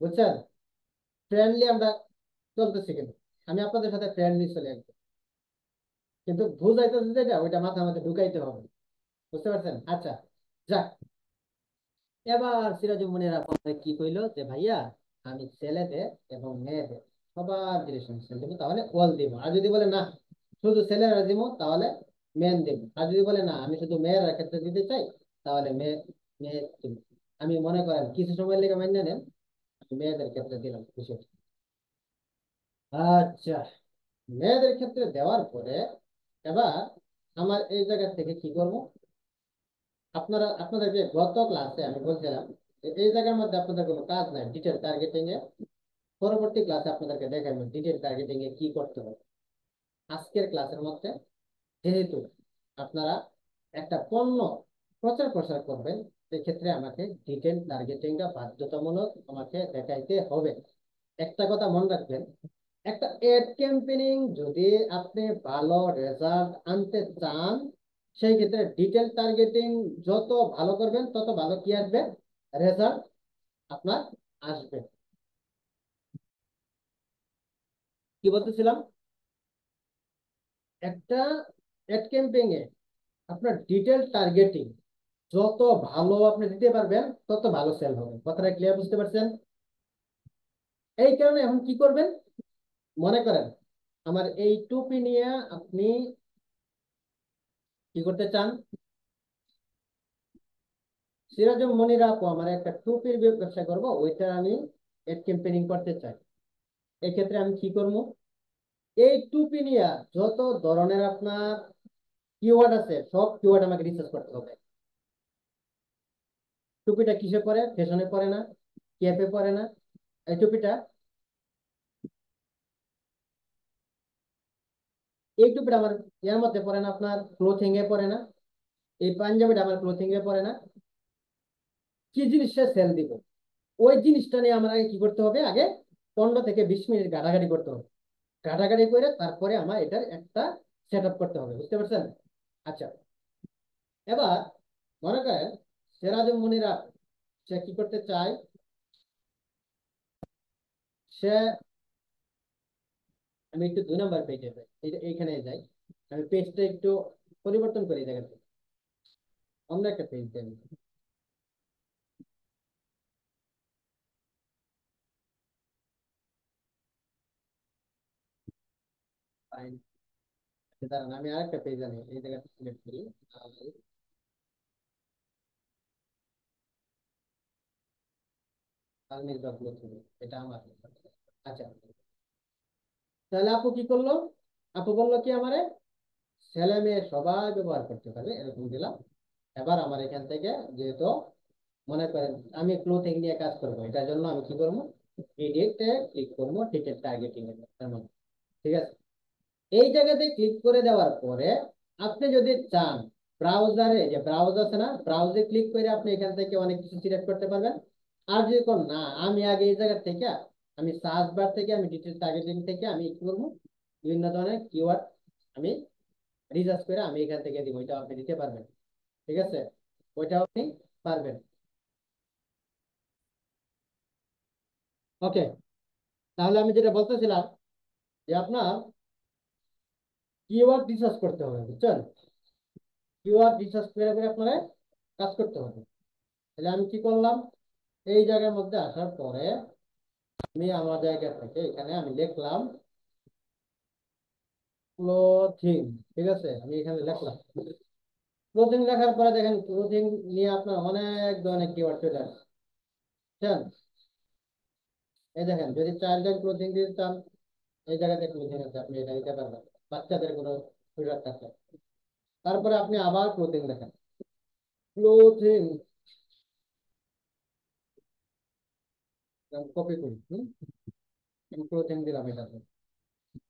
বুঝছেন? ফ্রেন্ডলি আমরা চলতেছি, কিন্তু আমি আপনাদের সাথে ফ্রেন্ডলি চলে আসবো, কিন্তু ভুল যাইতেছে যেটা ওইটা মাথার মধ্যে ঢুকাইতে হবে। বুঝতে পারছেন? আচ্ছা, যাক। এবার সিরাজুল মনির আপনাকে কি কইলো যে ভাইয়া আমি ছেলেদের এবং মেয়েদের সবার রিলেশন দিব, তাহলে ওয়াল দিব। আর যদি বলে না শুধু ছেলেরা দিব, তাহলে মেন দিব। আর যদি বলে না আমি শুধু মেয়ের ক্ষেত্রে দিতে চাই, তাহলে মেয়ে মেয়ে দিব। আমি মনে করেন কিছু সময় লেগে মান্য নেন, আমি মেয়েদের ক্ষেত্রে দিলাম বিষয়টা। আচ্ছা, মেয়েদের ক্ষেত্রে দেওয়ার পরে এবার আমার এই জায়গা থেকে কি করবো? আপনাদেরকে গত ক্লাসে আমি বলছিলাম যে এই জায়গার মধ্যে আপনাদের কোনো কাজ নাই ডিটেল টার্গেটিং এ। পরবর্তী ক্লাসে আপনাদেরকে দেখাবো ডিটেল টার্গেটিং এ কি করতে হবে। আজকের ক্লাসের মধ্যে যেহেতু আপনারা একটা পণ্য প্রচার প্রসার করবেন, সেক্ষেত্রে আমাকে ডিটেল টার্গেটিংটা বাধ্যতামূলক আমাকে দেখাইতে হবে। একটা কথা মনে রাখবেন, একটা এড ক্যাম্পেইনিং যদি আপনি ভালো রেজাল্ট আনতে চান, সেই ক্ষেত্রে ডিটেল টার্গেটিং যত ভালো করবেন তত ভালো কি আসবে? রেজাল্ট আপনার আসবে। কি বলতেছিলাম? একটা এড ক্যাম্পেইন এ আপনার ডিটেল টার্গেটিং যত ভালো আপনি দিতে পারবেন, তত ভালো সেল হবে। কথাটা ক্লিয়ার? বুঝতে পারছেন? এই কারণে এখন কি করবেন? মনে করেন আমার এই টুপি নিয়ে আপনি কি করতে চান? সিরাজুল মনির আপু আমার একটা টুপির ব্যবসা করব, ওইটা আমি এড ক্যাম্পেইনিং করতে চাই। এক্ষেত্রে আমি কি করবো? এই টুপি নিয়ে যত ধরনের আপনার কিওয়ার্ড আছে, সব কিওয়ার্ড আমাকে রিসার্চ করতে হবে। টুপিটা কিসে পরে? ফ্যাশনে পরে না? ক্যাপে পরে না? এই টুপিটা, এই টুপিটা আমার এর মধ্যে পরে না, আপনার ক্লোথিং এ পরে না? এই পাঞ্জাবিটা আমার ক্লোথিং এ পরে না? কি জিনিসটা সেল দিব, ওই জিনিসটা নিয়ে আমার আগে কি করতে হবে? আগে 15 থেকে 20 মিনিট ঘাটাঘাটি করতে হবে। ঘাটাঘাটি করে তারপরে আমার এটার একটা সেট আপ করতে হবে। বুঝতে পারছেন? আচ্ছা, এবার মনে করেন সিরাজুল মুনিরা সে কি করতে চায়? সে, আমি একটু 2 নম্বর পেজে যাই, এইখানে যাই। আমি পেজটা একটু পরিবর্তন করি, জায়গা থেকে অন্য একটা পেজ দেন। ফাইন, দাঁড়ান আমি আরেকটা পেজ আনি, এই জায়গাটা সিলেক্ট করি। আলমির বাবলু থেকে, এটা আমার। আচ্ছা, তাহলে আপু কি করলো? আপু বললো কি আমারে ছেলে মেয়ে সবাই ব্যবহার করতে পারবে, এরকম দিলাম। এবার আমার এখান থেকে যেহেতু মনে করেন আমি ক্লোথিং নিয়ে কাজ করবো, এটার জন্য আমি কি করবো? এডিটে ক্লিক করবো, টিকেট টার্গেটিং এর মধ্যে। ঠিক আছে, এই জায়গাতে ক্লিক করে দেওয়ার পরে আপনি যদি চান ব্রাউজারে, যে ব্রাউজ আছে না, ব্রাউজে ক্লিক করে আপনি এখান থেকে অনেক কিছু সিলেক্ট করতে পারবেন। আর যদি কোন না, আমি আগে এই জায়গা থেকে আমি সার্চ বার থেকে আমি ডিটেল টার্গেটিং থেকে আমি কি করবো? বিভিন্ন ধরনের কিওয়ার্ড আমি রিসার্চ করে আমি এখান থেকে দিব, ওইটা আপনি দিতে পারবেন। ঠিক আছে, ওইটাও আপনি পারবেন। ওকে, তাহলে আমি যেটা বলতেছিলাম যে আপনার কিওয়ার্ড রিসার্চ করতে হবে, বুঝছেন? কিওয়ার্ড রিসার্চ করে করে আপনারা কাজ করতে হবে। তাহলে আমি কি করলাম? এই জায়গার মধ্যে আসার পরে আমি আমার জায়গা থেকে এখানে আমি লিখলাম ক্লোথিং। ঠিক আছে, আমি এখানে লিখলাম ক্লোথিং। লেখার পরে দেখেন ক্লোথিং নিয়ে আপনার অনেক ধরনের কিওয়ার্ড চলে আসছে, বুঝছেন? এই দেখেন যদি চাইল্ড ক্লোথিং দিতে চান, এই জায়গাতে ক্লোথিং আছে, আপনি এটা দিতে পারবেন। বাচ্চাদের কোনো প্রোডাক্ট আছে, তারপরে আপনি আবার ক্লোথিং লেখেন, ক্লোথিং কপি করি। ক্লোথিং দিলাম এটাতে।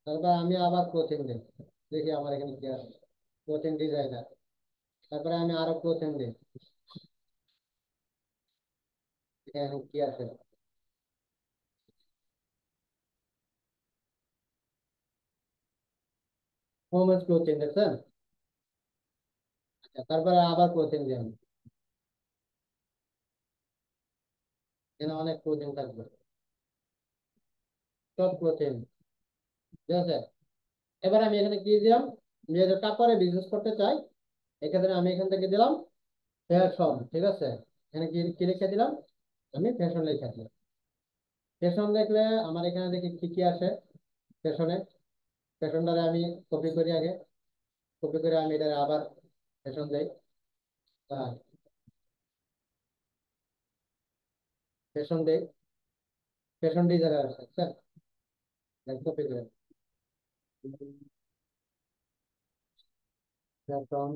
তারপর আমি আবার ক্লোথিং দিই, দেখি আমার এখানে কি আছে, ক্লোথিং ডিজাইনার। তারপরে আমি আরো ক্লোথিং দিই, এখানে কি আছে, হোমেস ক্লোথিং দেখছেন। আচ্ছা, তারপরে আবার ক্লোথিং দিই আমি, এখানে অনেক ক্লোথিং থাকবে, সব ক্লোথিং, ঠিক আছে। এবার আমি এখানে কি দিলাম, যে কাপড়ে বিজনেস করতে চাই, এক্ষেত্রে আমি এখান থেকে দিলাম ফ্যাশন, ঠিক আছে। এখানে কি কি লিখে দিলাম, আমি ফ্যাশন লিখে দিলাম। ফ্যাশন দেখলে আমার এখানে দেখি কি কি আসে ফ্যাশনে। ফ্যাশনটারে আমি কপি করি আগে, কপি করে আমি এটা আবার ফ্যাশন দেই। ফ্যাশন দেই, ফ্যাশন ডিজাইনার আছে স্যার, কপি করে ফ্যাশন,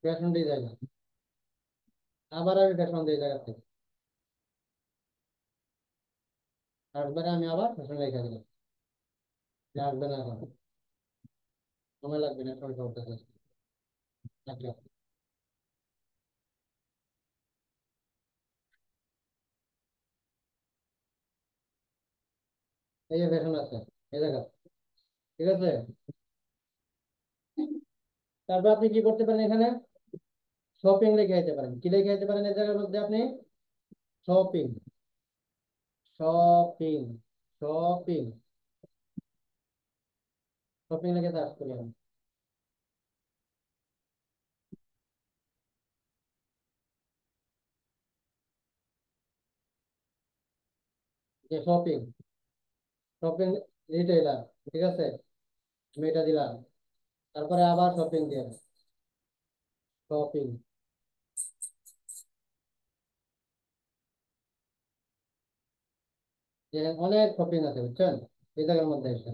ফ্যাশন ডিজাইনার, আবার আমি ফ্যাশন দিই জায়গা থেকে, তারপরে আমি আবার ফ্যাশন লিখে দিলাম। লাগবে না এখন, সময় লাগবে না, এখন করতেছে। আচ্ছা, এই যে ফ্যাশন আছে এই জায়গা, ঠিক আছে। তারপর আপনি কি করতে পারেন, এখানে শপিং লিখে দিতে পারেন। কি লিখে দিতে পারেন এই জায়গার মধ্যে আপনি, শপিং, শপিং, শপিং, শপিং লিখে সার্চ করি আমি, যে শপিং, শপিং রিটেইলার, ঠিক আছে, আমি এটা দিলাম। তারপরে আবার শপিং দিয়ে, শপিং, যে অনেক শপিং আছে বুঝছেন এই জায়গার মধ্যে এসে,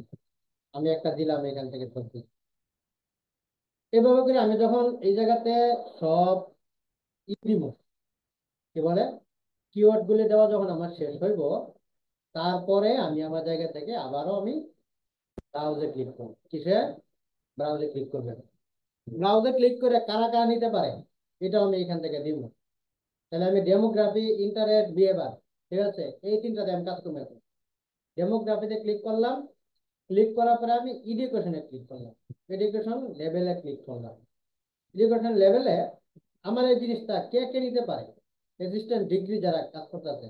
আমি একটা দিলাম এখান থেকে শপিং। এভাবে করে আমি যখন এই জায়গাতে সব দিব, কি বলে, কিওয়ার্ড গুলি দেওয়া যখন আমার শেষ হইব, তারপরে আমি আমার জায়গা থেকে আবারও আমি ব্রাউজে ক্লিক করব। কিসে, ব্রাউজে ক্লিক করবেন। ব্রাউজে ক্লিক করে কারা কারা নিতে পারে, এটাও আমি এখান থেকে দিব। তাহলে আমি ডেমোগ্রাফি, ইন্টারেস্ট, বিহেভিয়ার, ঠিক আছে, এই তিনটাতে আমি কাজ করবো এখন। ডেমোগ্রাফিতে ক্লিক করলাম, ক্লিক করার পরে আমি এডুকেশনে ক্লিক করলাম, এডুকেশন লেভেলে ক্লিক করলাম। এডুকেশন লেভেলে আমার এই জিনিসটা কে কে নিতে পারে, অ্যাসিস্ট্যান্ট ডিগ্রি যারা কাজ করতেছে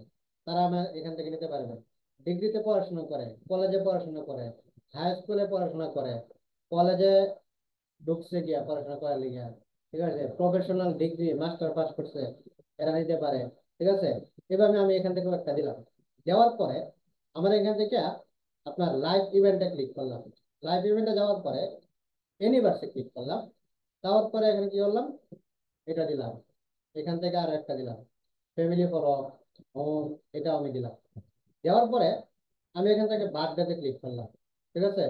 তারা আমার এখান থেকে নিতে পারবে। ডিগ্রিতে পড়াশোনা করে, কলেজে পড়াশোনা করে, হাই স্কুলে পড়াশোনা করে, কলেজে ঢুকছে গিয়া পড়াশোনা করার লিগা, ঠিক আছে, প্রফেশনাল ডিগ্রি মাস্টার পাস করছে, এরা নিতে পারে, ঠিক আছে। এভাবে আমি এখান থেকে একটা দিলাম। দেওয়ার পরে আমার এখান থেকে আপনার লাইভ ইভেন্টে ক্লিক করলাম। লাইভ ইভেন্টে যাওয়ার পরে ইউনিভার্সে ক্লিক করলাম। দেওয়ার পরে এখানে কি করলাম, এটা দিলাম, এখান থেকে আর একটা দিলাম, ফ্যামিলি ফলো, হোম, এটাও আমি দিলাম। দেওয়ার পরে আমি এখান থেকে বার্থডেতে ক্লিক করলাম, ঠিক আছে।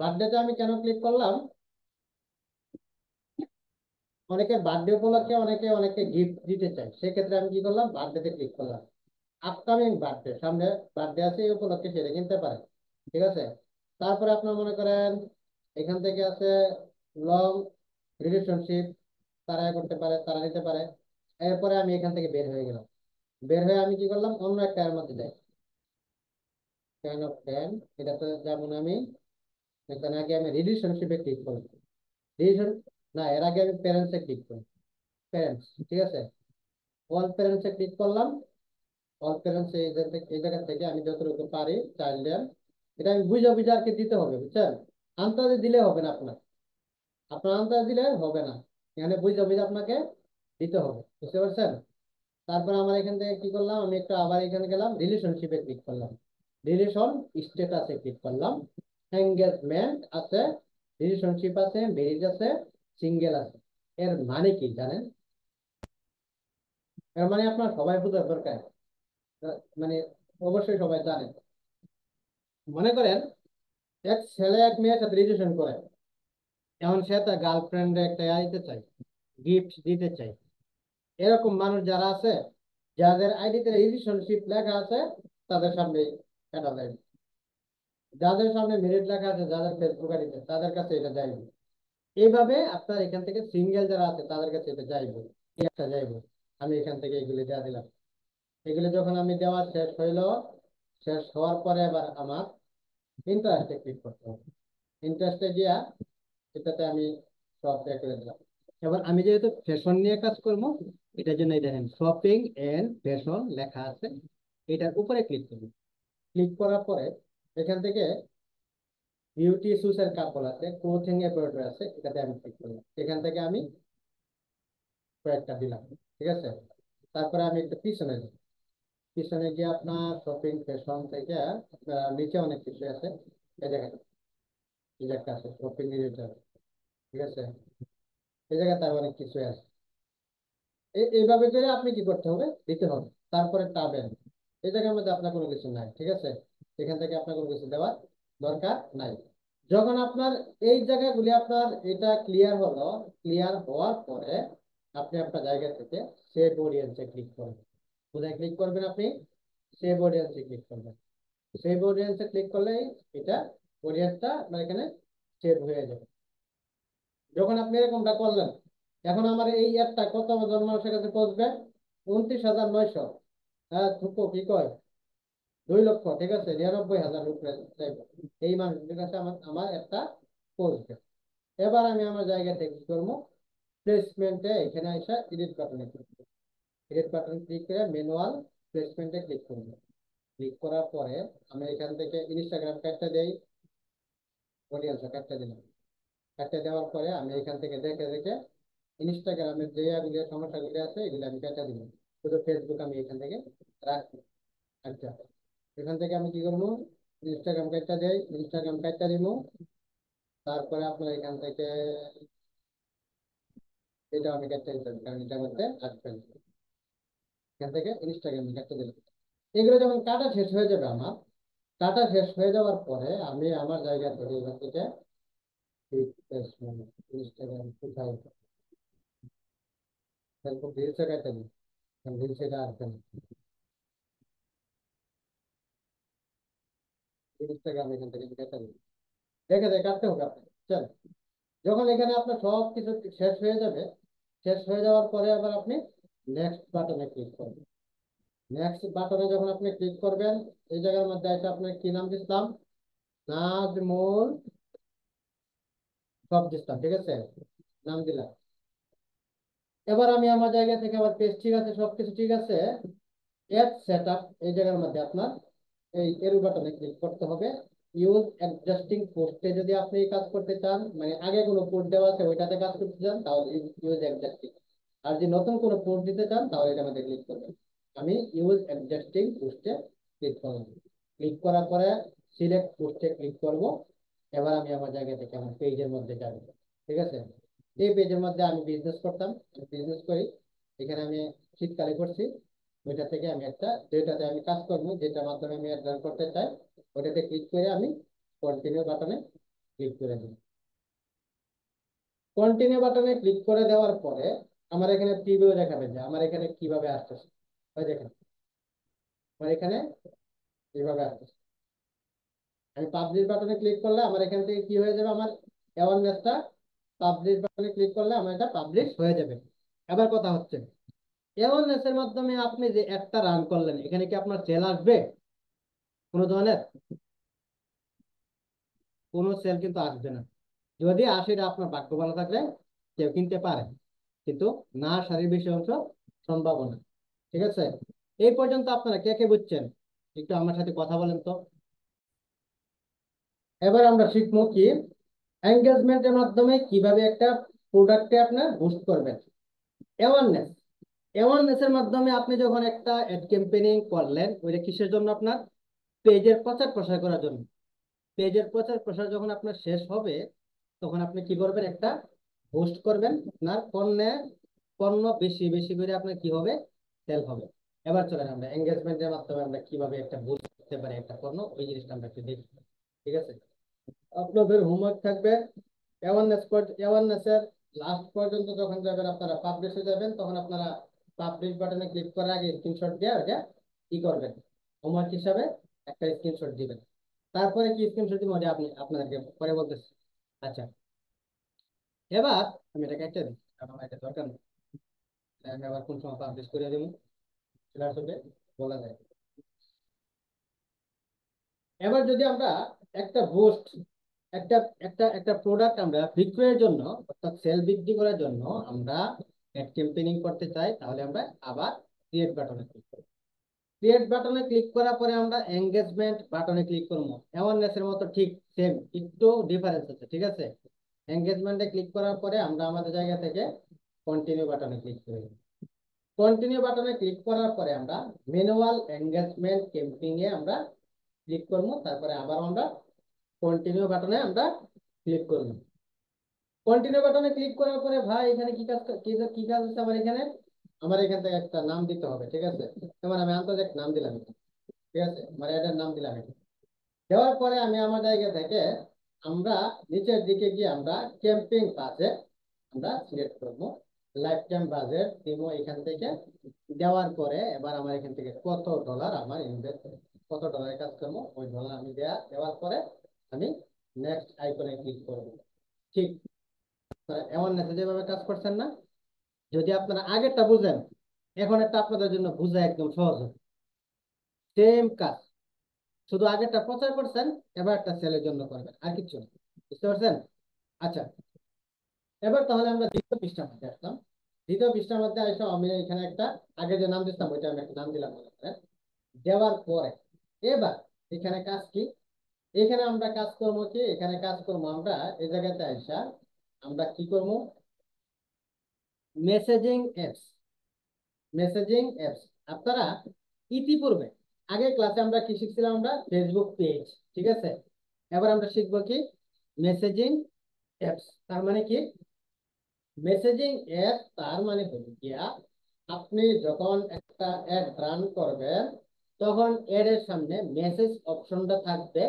বার্থডেতে আমি কেন ক্লিক করলাম, অনেকে বার্থডে উপলক্ষে অনেকে অনেকে গিফট দিতে চায়, সেক্ষেত্রে আমি কি করলাম, বার্থডেতে ক্লিক করলাম। আপকামিং বার্থডে, সামনে বার্থডে আছে, এই উপলক্ষে সেটা কিনতে পারে, ঠিক আছে। তারপরে আপনার মনে করেন এখান থেকে আছে লং রিলেশনশিপ, তারা করতে পারে, তারা নিতে পারে। এরপরে আমি এখান থেকে বের হয়ে গেলাম। বের হয়ে আমি কি করলাম, অন্য একটা এর মধ্যে যাই, 10 of 10, এটাতে যেমন আমি এখানে আগে আমি রিলেশনশিপে ক্লিক করলাম, রিলেশন, না এর আগে আমি প্যারেন্টসে ক্লিক করি, প্যারেন্টস, ঠিক আছে। অল প্যারেন্টসে ক্লিক করলাম। অল প্যারেন্টস এই জায়গা থেকে আমি যতটুকু পারি চাইল্ড, এটা আমি বুঝে বুঝে আর কি দিতে হবে বুঝছেন, আন্দাজে দিলে হবে না আপনার, আপনার আন্দাজ দিলে হবে না, এখানে বুঝে বুঝে আপনাকে দিতে হবে, বুঝতে পারছেন। তারপর আমার এখান থেকে কি করলাম, আমি একটু আবার এখানে গেলাম, রিলেশনশিপে ক্লিক করলাম, রিলেশন স্ট্যাটাসে ক্লিক করলাম, এঙ্গেজমেন্ট আছে, রিলেশনশিপ আছে, ম্যারেজ আছে, সিঙ্গেল আছে। এর মানে কি জানেন, এর মানে আপনার সবাই বোঝার দরকার, মানে অবশ্যই সবাই জানেন। মনে করেন এক ছেলে এক মেয়ের সাথে রিলেশন করে, এখন সে তার গার্লফ্রেন্ড একটা দিতে চাই, গিফট দিতে চাই, এরকম মানুষ যারা আছে, যাদের আইডিতে রিলেশনশিপ লেখা আছে, তাদের সামনে এটা যায়। যাদের সামনে মেরিট লেখা আছে, যাদের ফেসবুক আইডিতে, তাদের কাছে এটা যাইবে। এইভাবে আপনার এখান থেকে সিঙ্গেল যারা আছে তাদের কাছে এটা যাইবে, এই একটা যাইবে। আমি এখান থেকে এগুলি দেওয়া দিলাম। এগুলি যখন আমি দেওয়া শেষ হইলো, শেষ হওয়ার পরে এবার আমার ইন্টারেস্টে ক্লিক করতে হবে। ইন্টারেস্টে গিয়া এটাতে আমি সব পে করে দিলাম। এবার আমি যেহেতু ফ্যাশন নিয়ে কাজ করবো, এটার জন্য এই দেখেন শপিং এন্ড ফ্যাশন লেখা আছে, এটার উপরে ক্লিক করবো। ক্লিক করার পরে এখান থেকে বিউটি শুজ এর কাপড় আছে, ক্লোথিং এর প্রোডাক্ট আছে, এটাতে আমি ক্লিক করলাম। এখান থেকে আমি কয়েকটা দিলাম, ঠিক আছে। তারপরে আমি একটু পিছনে যাই। পিছনে গিয়ে আপনার শপিং ফ্যাশন থেকে নিচে অনেক কিছু আছে। এই দেখেন, এই যে একটা আছে শপিং রিলেটেড, ঠিক আছে। এই জায়গাতে আবার অনেক কিছু আছে। এইভাবে করে আপনি কি করতে হবে, দিতে হবে। তারপরে টাবেন, এই জায়গার মধ্যে আপনার কোনো কিছু নাই, ঠিক আছে। এখান থেকে আপনার কোনো কিছু দেওয়ার দরকার নাই। যখন আপনার এই জায়গাগুলি আপনার এটা ক্লিয়ার হলো, ক্লিয়ার হওয়ার পরে আপনি আপনার জায়গা থেকে সেভ অডিয়েন্সে ক্লিক করবেন। কোথায় ক্লিক করবেন আপনি? সেভ অডিয়েন্সে ক্লিক করবেন। সেভ অডিয়েন্সে ক্লিক করলেই এটা অডিয়েন্সটা আপনার এখানে সেভ হয়ে যাবে। যখন আপনি এরকমটা করলেন, এখন আমার এই অ্যাডটা কত জন মানুষের কাছে পৌঁছবে? 29,900। হ্যাঁ থুকো কি কয়, 2 লক্ষ, ঠিক আছে, 99,000 উপরে যাইবে। এই মানুষের কাছে আমার আমার একটা পৌঁছবে। এবার আমি আমার জায়গা থেকে কি করবো, প্লেসমেন্টে এখানে এসে এডিট বাটনে ক্লিক করবো। এডিট বাটন ক্লিক করে ম্যানুয়াল প্লেসমেন্টে ক্লিক করবো। ক্লিক করার পরে আমি এখান থেকে ইনস্টাগ্রাম কার্ডটা দেই, অডিয়েন্স কার্ডটা দিলাম। কার্ডটা দেওয়ার পরে আমি এখান থেকে দেখে দেখে ইনস্টাগ্রামের যে সমস্যাগুলি আছে এগুলো আমি কেটে দিব। শুধু ফেসবুক আমি এখান থেকে রাখবো। আচ্ছা, এখান থেকে আমি কি করবো, ইনস্টাগ্রাম কার্ডটা দেই, ইনস্টাগ্রাম কার্ডটা দিব। তারপরে আপনার এখান থেকে এটা আমি কার্ডটা দিতে হবে, কারণ এটার মধ্যে আসবে না। এখান থেকে ইনস্টাগ্রাম কার্ডটা দিলাম। এগুলো যখন কাটা শেষ হয়ে যাবে আমার, কাটা শেষ হয়ে যাওয়ার পরে আমি আমার জায়গা থেকে এখান থেকে ইনস্টাগ্রাম কোথায়, ফেসবুক রিলসে কাটতে দিই, রিলস এটা আসবে না। ইনস্টাগ্রাম এখান থেকে কেটে দিই, দেখে দেখে কাটতে হবে আপনাকে। চল, যখন এখানে আপনার সব কিছু শেষ হয়ে যাবে, শেষ হয়ে যাওয়ার পরে আবার আপনি নেক্সট বাটনে ক্লিক করবেন। নেক্সট বাটনে যখন আপনি ক্লিক করবেন, এই জায়গার মধ্যে আছে আপনার কি নাম দিচ্ছিলাম, নাজমুল সব দিচ্ছিলাম, ঠিক আছে, নাম দিলাম। এবার আমি আমার জায়গা থেকে আবার পেজ ঠিক আছে, সবকিছু ঠিক আছে, অ্যাড সেটআপ এই জায়গার মধ্যে আপনার এই এরো বাটনে ক্লিক করতে হবে। ইউজ এক্সিস্টিং পোস্টে যদি আপনি এই কাজ করতে চান, মানে আগে কোনো পোস্ট দেওয়া আছে ওইটাতে কাজ করতে চান, তাহলে ইউজ এক্সিস্টিং। আর যদি নতুন কোনো পোস্ট দিতে চান তাহলে এটার মধ্যে ক্লিক করবেন। আমি ইউজ এক্সিস্টিং পোস্টে ক্লিক করব। ক্লিক করার পরে সিলেক্ট পোস্টে ক্লিক করব। এবার আমি আমার জায়গা থেকে আমার পেজের মধ্যে যাব, ঠিক আছে। এই পেজের মধ্যে আমি বিজনেস করতাম, বিজনেস করি। এখানে আমি শীতকালে করছি। ওইটা থেকে আমি একটা, যেটাতে আমি কাজ করবো, যেটার মাধ্যমে আমি অ্যাড করতে চাই, ওটাতে ক্লিক করে আমি কন্টিনিউ বাটনে ক্লিক করে দিই। কন্টিনিউ বাটনে ক্লিক করে দেওয়ার পরে আমার এখানে প্রিভিউ দেখাবে যে আমার এখানে কিভাবে আসতেছে। ওই দেখেন, আমার এখানে এইভাবে আসতেছে। আমি পাবলিশ বাটনে ক্লিক করলে আমার এখান থেকে কি হয়ে যাবে, আমার অ্যাওয়ারনেসটা, পাবলিশ বাটনে ক্লিক করলে আমার এটা পাবলিশ হয়ে যাবে। এবার কথা হচ্ছে, অ্যাওয়ারনেসের মাধ্যমে আপনি যে একটা রান করলেন, এখানে কি আপনার সেল আসবে? কোনো ধরনের কোনো সেল কিন্তু আসবে না। যদি আসে এটা আপনার ভাগ্য ভালো থাকলে কেউ কিনতে পারে, কিন্তু না আসারই বেশি অংশ সম্ভাবনা, ঠিক আছে। এই পর্যন্ত আপনারা কে কে বুঝছেন? একটু আমার সাথে কথা বলেন তো। এবার আমরা শিখবো কি, এঙ্গেজমেন্টের মাধ্যমে কিভাবে একটা প্রোডাক্টে আপনার বুস্ট করবেন। অ্যাওয়ারনেস, অ্যাওয়ারনেসের মাধ্যমে আপনি যখন একটা অ্যাড ক্যাম্পেইনিং করলেন, ওইটা কিসের জন্য? আপনার পেজের প্রচার প্রসার করার জন্য। পেজের প্রচার প্রসার যখন আপনার শেষ হবে, তখন আপনি কি করবেন, একটা পোস্ট করবেন। আপনার পণ্য বেশি বেশি করে আপনার কি হবে, সেল হবে। এবার চলেন আমরা এঙ্গেজমেন্টের মাধ্যমে আমরা কিভাবে একটা বুস্ট করতে পারি একটা পণ্য, ওই জিনিসটা আমরা একটু দেখি, ঠিক আছে। আপনাদের হোমওয়ার্ক থাকবে, অ্যাওয়ারনেসের লাস্ট পর্যন্ত যখন যাবেন, আপনারা পাবলিশে যাবেন, তখন আপনারা পাবলিশ বাটনে ক্লিক করার আগে স্ক্রিনশট দিয়ে ওটা কি করবেন, হোমওয়ার্ক হিসাবে একটা স্ক্রিনশট দিবেন। তারপরে কি স্ক্রিনশট দিব ওটা আপনি আপনাদেরকে পরে বলতেছি। আচ্ছা, এবার আমি এটা কেটে দিই, কারণ আমার এটা দরকার নেই। আমি আবার কোন সময় পাবলিশ করে দেবো সেটা আসলে বলা যায়। এবার যদি আমরা একটা বুস্ট, একটা একটা একটা প্রোডাক্ট আমরা বিক্রয়ের জন্য অর্থাৎ সেল বৃদ্ধি করার জন্য আমরা অ্যাড ক্যাম্পেইনিং করতে চাই, তাহলে আমরা আবার ক্রিয়েট বাটনে ক্লিক করব। ক্রিয়েট বাটনে ক্লিক করার পরে আমরা এঙ্গেজমেন্ট বাটনে ক্লিক করবো। অ্যাওয়ারনেসের মতো ঠিক সেম, একটু ডিফারেন্স আছে, ঠিক আছে। এঙ্গেজমেন্টে ক্লিক করার পরে আমরা আমাদের জায়গা থেকে কন্টিনিউ বাটনে ক্লিক করব। কন্টিনিউ বাটনে ক্লিক করার পরে আমরা ম্যানুয়াল এঙ্গেজমেন্ট ক্যাম্পেইন এ আমরা ক্লিক করবো। তারপরে আবার আমরা কন্টিনিউ বাটনে আমরা ক্লিক করব। কন্টিনিউ বাটনে ক্লিক করার পরে ভাই এখানে কি কাজ, কি কাজ হচ্ছে আমার এখানে, আমার এখান থেকে একটা নাম দিতে হবে, ঠিক আছে। যেমন আমি আন্তর্জাতিক নাম দিলাম, ঠিক আছে, আমার এটার নাম দিলাম। দেওয়ার পরে আমি আমার জায়গা থেকে আমরা নিচের দিকে গিয়ে আমরা ক্যাম্পিং বাজেট আমরা সিলেক্ট করবো। লাইফ টাইম বাজেট দিব এখান থেকে। দেওয়ার পরে এবার আমার এখান থেকে কত ডলার আমার ইনভেস্ট, কত ডলারের কাজ করবো ওই ডলার আমি দেওয়ার পরে আমি নেক্সট আইকনে ক্লিক করবো। ঠিক এমন নেছে যেভাবে কাজ করছেন না, যদি আপনারা আগেরটা বুঝেন, এখন একটা আপনাদের জন্য বুঝা একদম সহজ হবে। সেম কাজ, শুধু আগেরটা প্রচার করছেন, এবার একটা সেলের জন্য করবেন, আর কিছু না। বুঝতে পারছেন? আচ্ছা, এবার তাহলে আমরা দ্বিতীয় পৃষ্ঠার মধ্যে আসলাম। দ্বিতীয় পৃষ্ঠার মধ্যে এসে আমি এখানে একটা, আগে যে নাম দিতাম ওইটা আমি একটা নাম দিলাম মনে করেন। দেওয়ার পরে এবার এখানে কাজ কি, এখানে আমরা কাজ করবো কি, এখানে কাজ করবো আমরা এই জায়গাতে আসা আমরা কি করবো, মেসেজিং অ্যাপস। মেসেজিং অ্যাপস আপনারা ইতিপূর্বে আগের ক্লাসে আমরা কি শিখছিলাম, আমরা ফেসবুক পেজ, ঠিক আছে। এবার আমরা শিখবো কি, মেসেজিং অ্যাপস। তার মানে কি, মেসেজিং অ্যাপ তার মানে হলো গিয়া আপনি যখন একটা অ্যাড রান করবেন তখন এর সামনে মেসেজ অপশনটা থাকবে।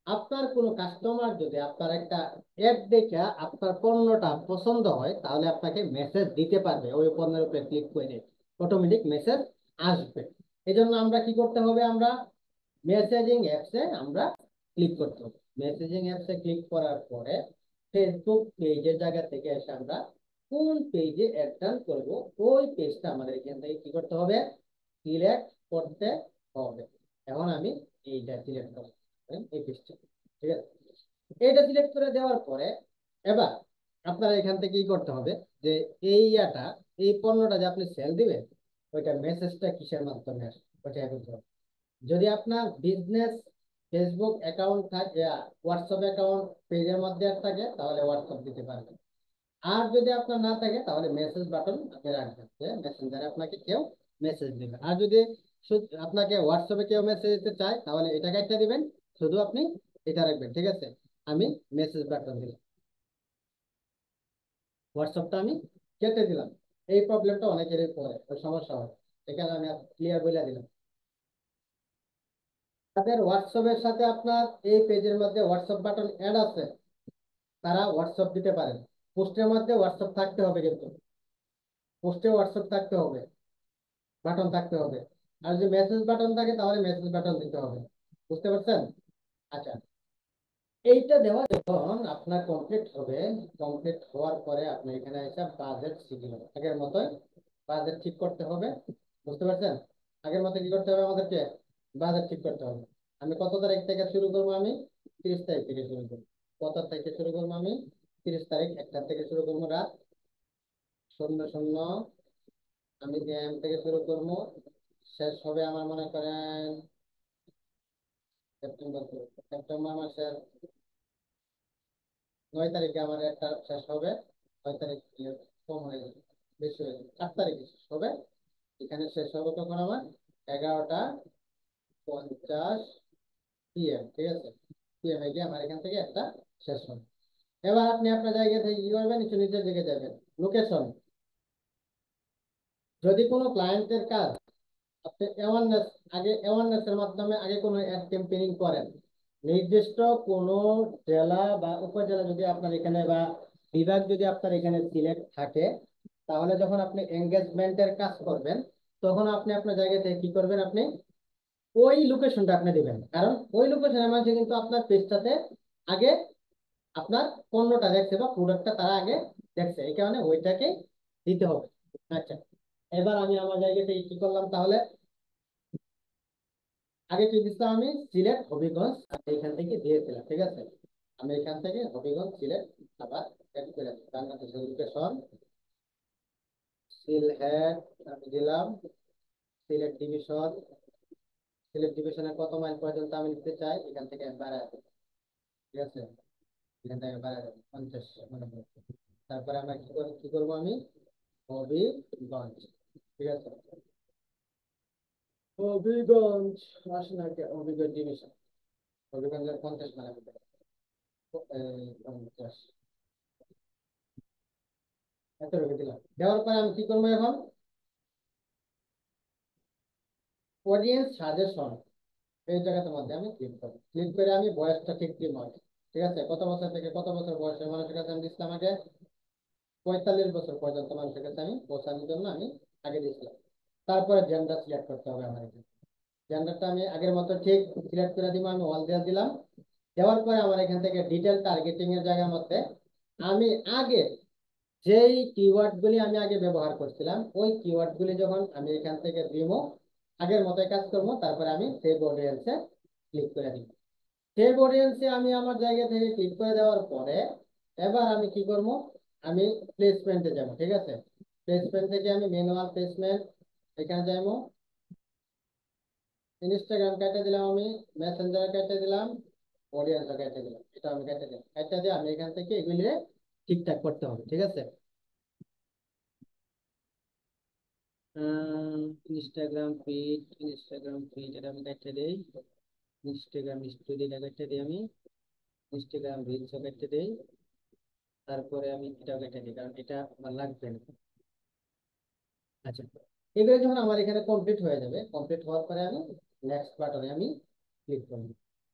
আপনার কোনো কাস্টমার যদি আপনার একটা অ্যাড দেখে আপনার পণ্যটা পছন্দ হয় তাহলে আপনাকে মেসেজ দিতে পারবে, ওই পণ্যের উপরে ক্লিক করে অটোমেটিক মেসেজ আসবে। এই জন্য আমরা কি করতে হবে, আমরা মেসেজিং অ্যাপসে আমরা ক্লিক করতে হবে। মেসেজিং অ্যাপসে ক্লিক করার পরে ফেসবুক পেজের জায়গা থেকে এসে আমরা কোন পেজে অ্যাড রান করব ওই পেজটা আমাদের এখান থেকে কি করতে হবে, সিলেক্ট করতে হবে। এখন আমি এইটা সিলেক্ট করব, এই পেজটা, ঠিক আছে। এইটা সিলেক্ট করে দেওয়ার পরে এবার আপনারা এখান থেকে কি করতে হবে, যে এই ইয়াটা, এই পণ্যটা যে আপনি সেল দিবেন ওইটা মেসেজটা কিসের মাধ্যমে আসবে ওইটা করতে হবে। যদি আপনার বিজনেস ফেসবুক অ্যাকাউন্ট থাকে, হোয়াটসঅ্যাপ অ্যাকাউন্ট পেজের মধ্যে থাকে তাহলে হোয়াটসঅ্যাপ দিতে পারবেন। আর যদি আপনার না থাকে তাহলে মেসেজ বাটন আপনি রাখবেন, যে মেসেঞ্জারে আপনাকে কেউ মেসেজ দিবে। আর যদি আপনাকে হোয়াটসঅ্যাপে কেউ মেসেজ দিতে চায় তাহলে এটাকে একটা দিবেন, শুধু আপনি এটা রাখবেন, ঠিক আছে। আমি মেসেজ বাটন দিলাম, হোয়াটসঅ্যাপটা আমি কেটে দিলাম। এই প্রবলেমটা অনেকেরই পড়ে, ওই সমস্যা হয়, এখানে আমি ক্লিয়ার বলে দিলাম। তাদের হোয়াটসঅ্যাপের সাথে আপনার এই পেজের মধ্যে হোয়াটসঅ্যাপ বাটন অ্যাড আছে, তারা হোয়াটসঅ্যাপ দিতে পারেন। পোস্টের মধ্যে হোয়াটসঅ্যাপ থাকতে হবে, কিন্তু পোস্টে হোয়াটসঅ্যাপ থাকতে হবে, বাটন থাকতে হবে। আর যদি মেসেজ বাটন থাকে তাহলে মেসেজ বাটন দিতে হবে। বুঝতে পারছেন? আচ্ছা, এইটা দেওয়া যখন আপনার কমপ্লিট হবে, কমপ্লিট হওয়ার পরে আপনি এখানে এসে বাজেট শিখবেন, আগের মতোই বাজেট ঠিক করতে হবে। বুঝতে পারছেন? আগের মতো কি করতে হবে, আমাদেরকে বাজেট ঠিক করতে হবে। আমি কত তারিখ থেকে শুরু করবো, আমি 30 তারিখ থেকে শুরু করবো। কত তারিখে শুরু করবো, আমি 30 তারিখ 1টা থেকে শুরু করবো, রাত 00:00। আমি AM থেকে শুরু করবো, শেষ হবে আমার মনে করেন সেপ্টেম্বর, সেপ্টেম্বর মাসের 9 তারিখে আমার একটা শেষ হবে। 9 তারিখ কম হয়ে যাবে, বেশি হয়ে যাবে, 8 তারিখে শেষ হবে। এখানে শেষ হবে তখন আমার 11:50 PM, ঠিক আছে। PM এ গিয়ে আমার এখান থেকে একটা শেষ হবে। এবার আপনি আপনার জায়গা থেকে কি করবেন, একটু নিচের দিকে যাবেন, লোকেশন। যদি কোনো ক্লায়েন্টের কাজ আপনি অ্যাওয়ারনেস, আগে অ্যাওয়ারনেস এর মাধ্যমে আগে কোনো অ্যাড ক্যাম্পেইনিং করেন, নির্দিষ্ট কোনো জেলা বা উপজেলা যদি আপনার এখানে বা বিভাগ যদি আপনার এখানে সিলেক্ট থাকে, তাহলে যখন আপনি এঙ্গেজমেন্টের কাজ করবেন, তখন আপনি আপনার জায়গা থেকে কি করবেন, আপনি ওই লোকেশনটা আপনি দিবেন, কারণ ওই লোকেশনের মাঝে কিন্তু আপনার পেজটাতে আগে আপনার পণ্যটা দেখছে বা প্রোডাক্টটা তারা আগে দেখছে, এই কারণে ওইটাকে দিতে হবে। আচ্ছা, এবার আমি আমার জায়গা থেকে কি করলাম তাহলে, আগে কি দিচ্ছিলাম, আমি সিলেট হবিগঞ্জ এখান থেকে দিয়েছিলাম, ঠিক আছে। আমি এখান থেকে হবিগঞ্জ সিলেট আবার অ্যাড করে দিই। বাংলাদেশের লোকেশন সিলহেট আমি দিলাম, সিলেট ডিভিশন, সিলেট ডিভিশনের কত মাইল পর্যন্ত আমি নিতে চাই, এখান থেকে বাড়ায় দেবো, ঠিক আছে। এখান থেকে বাড়ায় দেবো 50 মনে করো। তারপরে আমরা কি করবো, আমি হবিগঞ্জ, ঠিক আছে। হবিগঞ্জ আসে না কে, হবিগঞ্জ ডিভিশন, হবিগঞ্জের 50 মাইল আমি দেবো। 50 এত রেখে দিলাম। দেওয়ার পরে আমি কি করবো এখন, অডিয়েন্স সাজেশন, এই জায়গাটার মধ্যে আমি ক্লিক করবো। ক্লিক করে আমি বয়সটা ঠিক দিব আগে, ঠিক আছে। কত বছর থেকে কত বছর বয়সের মানুষের কাছে আমি দিচ্ছিলাম আগে, 45 বছর পর্যন্ত মানুষের কাছে আমি পৌঁছানোর জন্য আমি আগে দিয়েছিলাম। তারপরে জেন্ডার সিলেক্ট করতে হবে আমার এখানে। জেন্ডারটা আমি আগের মতো ঠিক সিলেক্ট করে দিব, আমি অল দিয়ে দিলাম। দেওয়ার পরে আমার এখান থেকে ডিটেল টার্গেটিং এর জায়গার মধ্যে আমি আগে যেই কিওয়ার্ড গুলি আমি আগে ব্যবহার করছিলাম, ওই কিওয়ার্ড গুলি যখন আমি এখান থেকে দিব, আগের মতোই কাজ করবো। তারপরে আমি সেভ অডিয়েন্সে ক্লিক করে দিব। সেভ অডিয়েন্সে আমি আমার জায়গা থেকে ক্লিক করে দেওয়ার পরে এবার আমি কি করব, আমি প্লেসমেন্টে যাব, ঠিক আছে। প্লেসমেন্ট থেকে আমি ম্যানুয়াল প্লেসমেন্ট এখানে যাবো। ইনস্টাগ্রাম কেটে দিলাম, আমি মেসেঞ্জার কেটে দিলাম, অডিয়েন্স কেটে দিলাম, এটা আমি কেটে দিলাম। কেটে দিয়ে আমি এখান থেকে এগুলি ঠিকঠাক করতে হবে, ঠিক আছে। ইনস্টাগ্রাম ফিড এটা আমি কেটে দিই, ইনস্টাগ্রাম স্টোরি এটা কেটে দিই, আমি ইনস্টাগ্রাম রিলসও কেটে দিই। তারপরে আমি এটাও কেটে দিই, কারণ এটা আমার লাগবে না। আচ্ছা, এগুলো যখন আমার এখানে কমপ্লিট হয়ে যাবে, কমপ্লিট হওয়ার পরে আমি নেক্সট বাটনে আমি ক্লিক করব।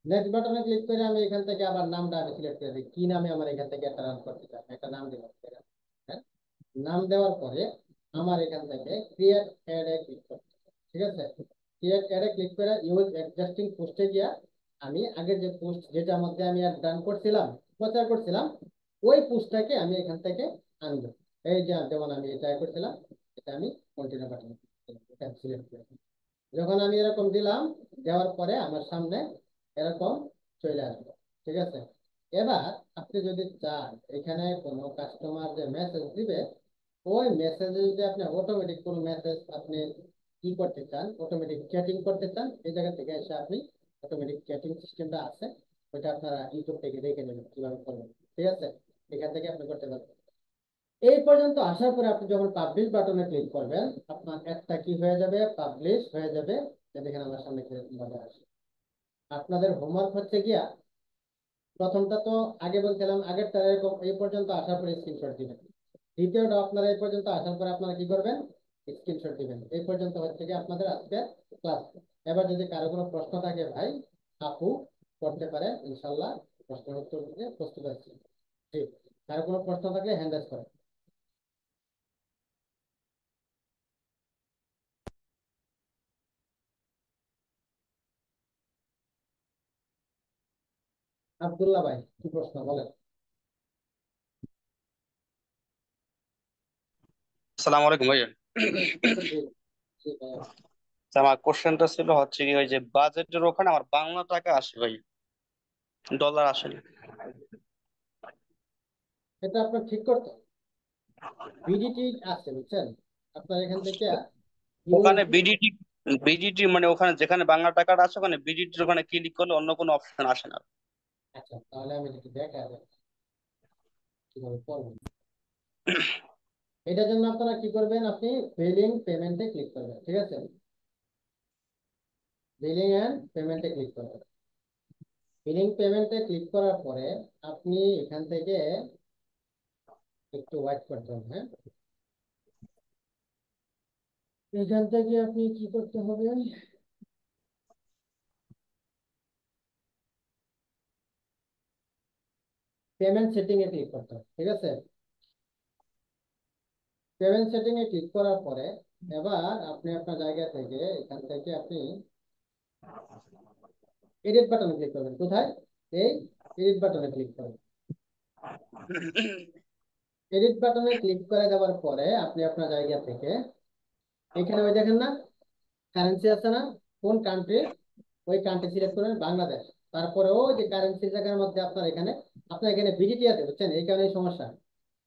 নেক্সট বাটনে ক্লিক করে আমি এখান থেকে আবার নামটা আমি সিলেক্ট করে দিই, কি নামে আমার এখান থেকে একটা রান করতে চাই, একটা নাম দিলাম, হ্যাঁ। নাম দেওয়ার পরে আমার এখান থেকে ক্রিয়েট অ্যাড এ ক্লিক করতে হবে, ঠিক আছে। ক্রিয়েট অ্যাড এ ক্লিক করে ইউজ এক্সিস্টিং পোস্টে গিয়া আমি আগের যে পোস্ট যেটার মধ্যে আমি আর ডান করছিলাম, প্রচার করছিলাম, ওই পোস্টটাকে আমি এখান থেকে আনবো। এই যে যেমন আমি এটা করছিলাম, এটা আমি কন্টিনিউ বাটন এটা সিলেক্ট করে যখন আমি এরকম দিলাম, দেওয়ার পরে আমার সামনে এরকম চলে আসবে, ঠিক আছে। এবার আপনি যদি চান এখানে কোনো কাস্টমার যে মেসেজ দিবে, ওই মেসেজে যদি আপনি অটোমেটিক কোনো মেসেজ আপনি কি করতে চান, অটোমেটিক চ্যাটিং করতে চান, এই জায়গা থেকে এসে আপনি অটোমেটিক চ্যাটিং সিস্টেমটা আছে, ওইটা আপনারা ইউটিউব থেকে দেখে নেবেন কিভাবে করবেন, ঠিক আছে। এখান থেকে আপনি করতে পারবেন। এই পর্যন্ত আসার পরে আপনি যখন পাবলিশ বাটনে ক্লিক করবেন, আপনার একটা কি হয়ে যাবে, পাবলিশ হয়ে যাবে। দেখেন আমার সামনে কিরকম ভাবে আসে। আপনাদের হোমওয়ার্ক হচ্ছে গিয়া, প্রথমটা তো আগে বলছিলাম আগেরটা এরকম, এই পর্যন্ত আসার পরে স্ক্রিনশট দিবেন। দ্বিতীয়টা আপনারা এই পর্যন্ত আসার পরে আপনারা কি করবেন, স্ক্রিনশট দিবেন। এই পর্যন্ত হচ্ছে কি আপনাদের আজকে ক্লাস। এবার যদি কারো কোনো প্রশ্ন থাকে ভাই, আপু করতে পারেন, ইনশাল্লাহ প্রশ্নের উত্তর দিতে প্রস্তুত আছি। ঠিক, কারো কোনো প্রশ্ন থাকলে হ্যান্ড রাইজ করেন। আব্দুল্লাহ ভাই, কি প্রশ্ন বলেন। আসসালামু আলাইকুম ভাইয়া। জি, জি ভাইয়া। তা আমার কোশ্চেনটা ছিল হচ্ছে কি, ওই যে বাজেটের ওখানে আমার বাংলা টাকা আসে ভাই, ডলার আসে না। এটা আপনার ঠিক করতে হবে। বিডিটি আছে বুঝছেন, আপনার এখান থেকে ওখানে ইউএসডি। বিডিটি, বিডিটি মানে ওখানে যেখানে বাংলা টাকাটা আছে ওখানে বিডিটির ওখানে ক্লিক করলে অন্য কোনো অপশন আসে না। আচ্ছা, তাহলে আমি যদি দেখা যায় কিভাবে করবেন। এটার জন্য আপনারা কি করবেন, আপনি বিলিং পেমেন্টে ক্লিক করবেন, ঠিক আছে। বিলিং এন্ড পেমেন্টে ক্লিক করবেন। বিলিং পেমেন্টে ক্লিক করার পরে আপনি এখান থেকে একটু ওয়েট করতে হবে, হ্যাঁ। এখান থেকে আপনি কি করতে হবে, পেমেন্ট সেটিং এ ক্লিক করতে হবে, ঠিক আছে। পেমেন্ট সেটিং এ ক্লিক করার পরে এবার আপনি আপনার জায়গা থেকে এখান থেকে আপনি এডিট বাটনে ক্লিক করবেন। কোথায়? এই এডিট বাটনে ক্লিক করবেন। এডিট বাটনে ক্লিক করে দেওয়ার পরে আপনি আপনার জায়গা থেকে এখানে ওই দেখেন না, কারেন্সি আছে না, কোন কান্ট্রি, ওই কান্ট্রি সিলেক্ট করবেন বাংলাদেশ। তারপরে ওই যে কারেন্সি জায়গার মধ্যে আপনার এখানে বিডিটি আছে, বুঝছেন, এই কারণে সমস্যা।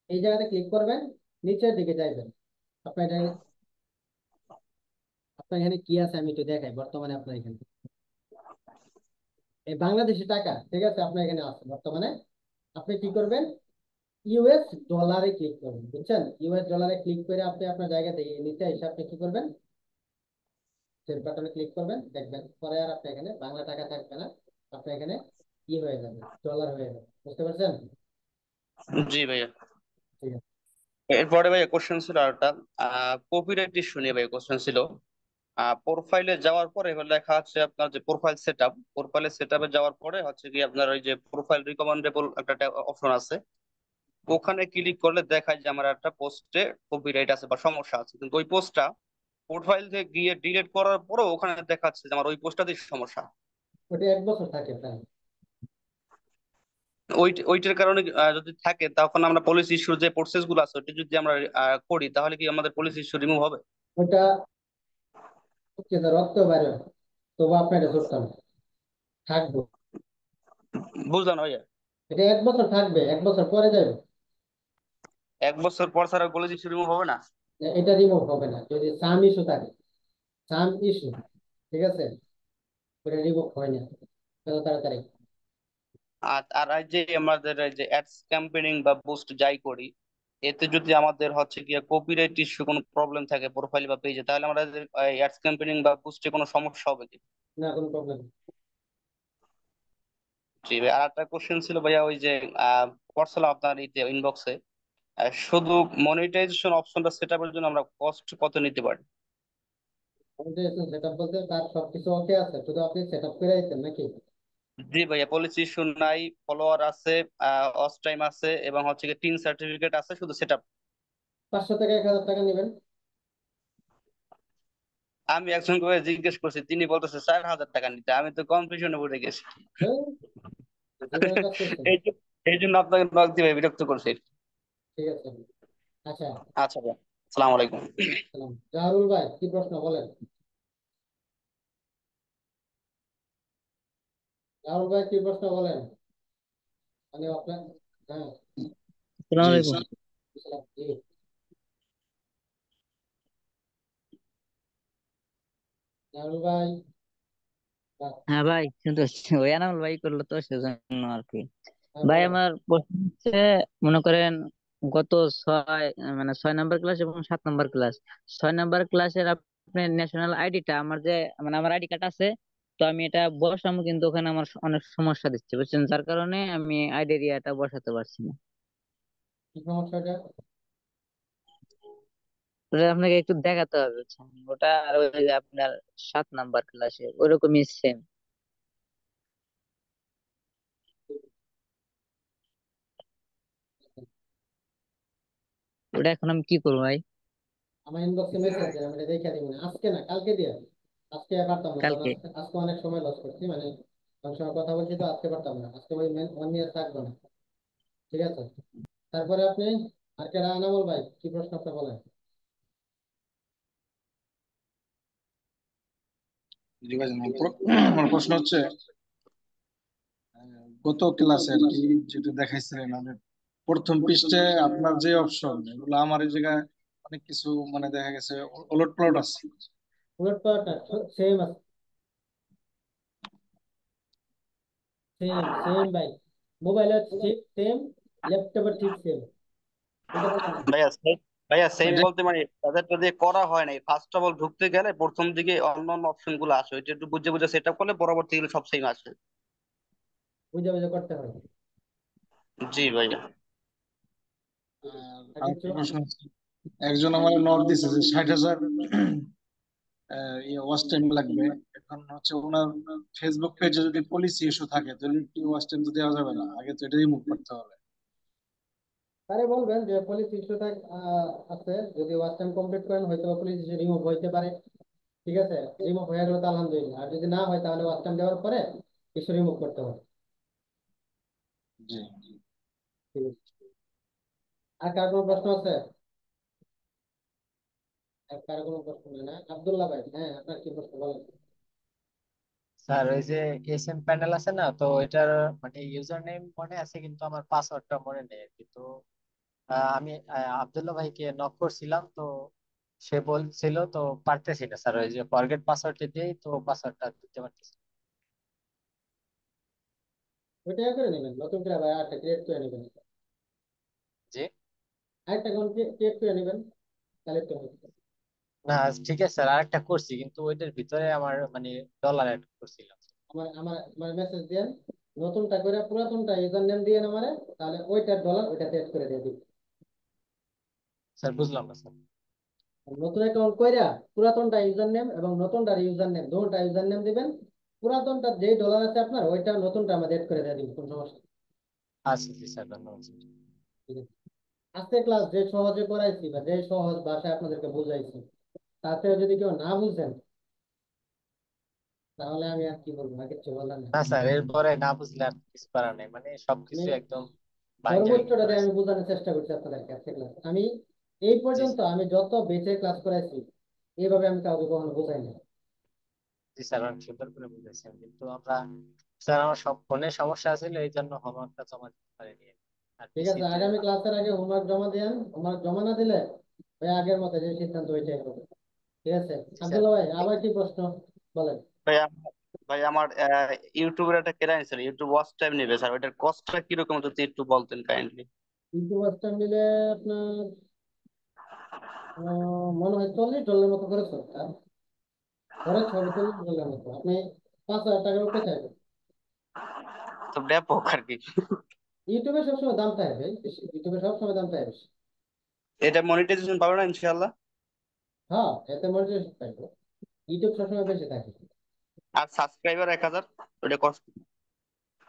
এই জায়গাতে ক্লিক করবেন, নিচের দিকে যাইবেন। আপনার আপনার এখানে কি আছে আমি একটু দেখাই। বর্তমানে আপনার এখানে এই বাংলাদেশি টাকা, ঠিক আছে, আপনার এখানে আছে বর্তমানে। আপনি কি করবেন? ইউএস ডলারে ক্লিক করবেন, বুঝছেন। ইউএস ডলারে ক্লিক করে আপনি আপনার জায়গা থেকে নিচে এসে আপনি কি করবেন? সেভ বাটনে ক্লিক করবেন, দেখবেন পরে আর আপনি এখানে বাংলা টাকা থাকবে না। আপনি এখানে কি হয়ে যাবে, ডলার হয়ে যাবে। বুঝতে পারছেন? জি ভাইয়া। ঠিক আছে। এরপরে ভাইয়া কোশ্চেন ছিল আরেকটা, কপিরাইট ইস্যু নিয়ে ভাইয়া কোশ্চেন ছিল। প্রোফাইলে যাওয়ার পরে এবার লেখা আছে আপনার যে প্রোফাইল সেটআপ, প্রোফাইলে সেটআপে যাওয়ার পরে হচ্ছে কি আপনার ওই যে প্রোফাইল রিকমেন্ডেবল একটা অপশন আছে, ওখানে ক্লিক করলে দেখায় যে আমার একটা পোস্টে কপিরাইট আছে বা সমস্যা আছে, কিন্তু ওই পোস্টটা প্রোফাইল থেকে গিয়ে ডিলিট করার পরেও ওখানে দেখাচ্ছে যে আমার ওই পোস্টটাতেই সমস্যা। ওটা 1 বছর থাকে প্রায়। ওইটার কারণে যদি থাকে তখন আমরা পলিসি ইস্যুর যে প্রসেস গুলো আছে ওইটা যদি আমরা করি তাহলে কি আমাদের পলিসি ইস্যু রিমুভ হবে? ওটা হচ্ছে যে রক্ত বাইরে হয়, তবু আপনার এটা করতে হবে, থাকবে। বুঝলাম না ভাইয়া। এটা 1 বছর থাকবে, 1 বছর পরে যাবে। 1 বছর পর ছাড়া পলিসি ইস্যু রিমুভ হবে না? এটা রিমুভ হবে না যদি সাম ইস্যু থাকে। সাম ইস্যু, ঠিক আছে, ওটা রিমুভ হয় না এত তাড়াতাড়ি। আর আর এই যে আমাদের এই যে অ্যাডস ক্যাম্পেইনিং বা বুস্ট যাই করি, এতে যদি আমাদের হচ্ছে গিয়ে কপিরাইট ইস্যু কোনো প্রবলেম থাকে প্রোফাইল বা পেজে, তাহলে আমাদের অ্যাডস ক্যাম্পেইনিং বা বুস্টে কোনো সমস্যা হবে কি? না, কোনো প্রবলেম। জি ভাই, আর একটা কোশ্চেন ছিল ভাইয়া, ওই যে পার্সেল আপনার ইনবক্সে, শুধু মনিটাইজেশন অপশনটা সেট আপের জন্য আমরা কস্ট কত নিতে পারি? আমাদের সেট আপ বলতে তার সবকিছু ওকে আছে, শুধু আপনি সেট আপ করে আইতেন নাকি? জি ভাইয়া, পলিসি ইস্যু নাই, ফলোয়ার আছে, অস টাইম আছে, এবং হচ্ছে কি টিন সার্টিফিকেট আছে, শুধু সেট আপ। 500 থেকে 1000 টাকা নেবেন। আমি একজনকে ভাইয়া জিজ্ঞেস করছি, তিনি বলতেছে 4,000 টাকা নিতে, আমি তো কনফিউশনে পড়ে গেছি। জীবনের কাজ করছেন। এই যে- এই জন্য আপনাকে নক দিয়ে বিরক্ত করছি। ঠিক আছে। আচ্ছা। আচ্ছা ভাই, আসসালামু আলাইকুম। সালাম জাহারুল ভাই, কি প্রশ্ন বলেন? জাহারুল ভাই, কি প্রশ্ন বলেন? মানে আপনার, হ্যাঁ। আসসালামু জি আলাইকুম। সালাম, জি। জাহারুল ভাই, হ্যাঁ ভাই, শুনতে পাচ্ছি। ওই এনামুল ভাই করলো তো সেজন্য আর কি। হ্যাঁ ভাই বলেন। আমার প্রশ্ন হচ্ছে, মনে করেন গত ছয় মানে 6 নম্বর ক্লাস এবং 7 নম্বর ক্লাস, 6 নম্বর ক্লাসের আপনার ন্যাশনাল আইডিটা আমার যে মানে আমার আইডি কার্ড আছে, তো আমি এটা বসাবো কিন্তু ওখানে আমার অনেক সমস্যা দিচ্ছে বুঝছেন, যার কারণে আমি আইডি এটা বসাতে পারছি না। কি সমস্যা এটা? ওটা আপনাকে একটু দেখাতে হবে বুঝছেন, ওটা আর ওই যে আপনার 7 নম্বর ক্লাসে ওরকমই সেম। ওটা এখন আমি কি করবো ভাই? আমার ইনবক্সে মেসেজ দেন, আমি এটা দেখে দিব না, আজকে না কালকে দিয়ে। আজকে আর পারতাম না, কারণ কালকে? আজকে অনেক সময় লস করছি, মানে অনেক সময় কথা বলছি, তো আজকে পারতাম না, আজকে ওই 1 ইয়ার থাকবে না। ঠিক আছে। তারপরে আপনি আর কে, আনামুল ভাই, কি প্রশ্ন আপনি বলেন? জি ভাই, আমার প্রশ্ন হচ্ছে গত ক্লাসে আর কি যেটা দেখাইছিলেন আমি, প্রথম পৃষ্ঠে আপনার যে অপশন এগুলো আমার এই জায়গায় অনেক কিছু মানে দেখা গেছে ওলট পালট আছে। উলট পালট না, সেম আছে। সেম সেম ভাই, মোবাইলে ঠিক সেম, ল্যাপটপে ঠিক সেম, উল্টা পাল্টা না। ভাইয়া ভাইয়া সেম মানে বলতে মানে তাদেরটা দিয়ে করা হয় নাই, ফার্স্ট অফ অল ঢুকতে গেলে প্রথম দিকে অন্য অন্য অপশন গুলো আসে, ওইটা একটু বুঝে বুঝে সেট আপ করলে পরবর্তী গুলো সব সেম আসে। বুঝে বুঝে করতে হবে। জি ভাইয়া। আর আর কিছু? আরেকটা প্রশ্ন হচ্ছে, একজন আমার নক দিছে যে 60,000 ওয়াচ টাইম লাগবে। এখন হচ্ছে ওনার ফেসবুক পেজে যদি পলিসি ইস্যু থাকে তাহলে কি ওয়াচ টাইম তো দেওয়া যাবে না, আগে তো এটা রিমুভ করতে হবে। তারে বলবেন যে পুলিশ ইস্যুটা আছে, যদি ওয়াচ টাইম কমপ্লিট করেন হয়তো পুলিশ ইস্যু রিমুভ হইতে পারে। ঠিক আছে, রিমুভ হয়ে গেলে তো আলহামদুলিল্লাহ, আর যদি না হয় তাহলে ওয়াচ টাইম দেওয়ার পরে ইস্যু রিমুভ করতে হবে। জি। ঠিক আছে, আর কার কোনো প্রশ্ন আছে? আর কার কোনো প্রশ্ন নেই না? আব্দুল্লাহ ভাই, হ্যাঁ আপনার কি প্রশ্ন বলেন। স্যার ওই যে এসএম প্যানেল আছে না, তো এটার মানে ইউজার নেম মনে আছে কিন্তু আমার পাসওয়ার্ডটা মনে নেই আর কি। তো আমি আব্দুল্লাহ ভাইকে নক করছিলাম, তো সে বলছিল তো পারতেছি না স্যার, ওই যে ফরগেট পাসওয়ার্ডটা দিয়েই তো পাসওয়ার্ডটা দিতে পারতেছি না। ওইটা করে নেবেন, নতুন করে আবার আরেকটা ক্রিয়েট করে নেবেন। জি। আরেকটা অ্যাকাউন্ট ক্রিয়েট করে নেবেন, তাহলে তো হবে। না ঠিক আছে স্যার, আরেকটা করছি কিন্তু ওইটার ভিতরে আমার মানে ডলার অ্যাড করছিলাম। আমার আমার আমার মেসেজ দেন, নতুনটা করে পুরাতনটা ইউজার নেম দিয়ে আমারে, তাহলে ওইটার ডলার ওইটাতে অ্যাড করে দিয়ে দিবেন। স্যার বুঝলাম না স্যার। নতুন অ্যাকাউন্ট কইরা পুরাতনটা ইউজার নেম এবং নতুনটার ইউজার নেম, দুটোটা ইউজার নেম দিবেন। পুরাতনটা যেই ডলার আছে আপনার, ওইটা নতুনটা আমাদের অ্যাড করে দিয়ে দিবেন, কোনো সমস্যা নেই। আচ্ছা জি স্যার, ধন্যবাদ স্যার। ঠিক আছে, আজকে ক্লাস যে সহজে করাইছি বা যে সহজ ভাষায় আপনাদেরকে বুঝাইছি, তাতে যদি কেউ না বুঝেন তাহলে আমি আর কি বলবো, আর কিছু বলার নেই। না স্যার, এরপরে না বুঝলে আর কিছু করার নেই, মানে আমি সবকিছু একদম ভাঙে ভেঙে সর্বোচ্চটা দিয়ে আমি করেছে। বোঝানোর চেষ্টা করছি আপনাদেরকে আজকে ক্লাস। আমি এই জি পর্যন্ত স্যার। আমি যত বেঁচে ক্লাস করাইছি, এইভাবে আমি কাউকে কখনো বোঝাই না। জি স্যার, অনেক সুন্দর করে বুঝেছেন, কিন্তু আমরা স্যার আমার সব ফোনে সমস্যা ছিল, এই জন্য হোমওয়ার্কটা জমা দিতে পারিনি। আর ঠিক আছে, পিসিতে আগামী ক্লাসের আগে হোমওয়ার্ক জমা দেন। হোমওয়ার্ক জমা না দিলে ওই আগের মতো যে সিদ্ধান্ত ওইটাই হবে। ঠিক আছে, জি স্যার। আব্দুল্লাহ ভাই আবার কি প্রশ্ন বলেন। ভাই ভাই আমার ইউটিউবের একটা কেনা ছিল, ইউটিউব ওয়াচ টাইম নেবে স্যার, ওইটার কস্টটা কিরকম যদি একটু বলতেন কাইন্ডলি। ইউটিউব স্ট্যান্ড নিলে আপনার মনে হয় $40 মতো খরচ হবে। আর খরচ হবে $40 মতো। আপনি 5,000 টাকার উপরে চাইবেন। তো ব্যাপক আর কি। ইউটিউবে সবসময় দাম থাকে ভাই, ইউটিউবে সবসময় দাম থাকে বেশি। এটা মনিটাইজেশন পাবে না ইনশাআল্লাহ? হ্যাঁ, এতে মনিটাইজেশন পাইবো। ইউটিউব সবসময় বেশি থাকে। আর সাবস্ক্রাইবার 1,000, ওটা কষ্ট।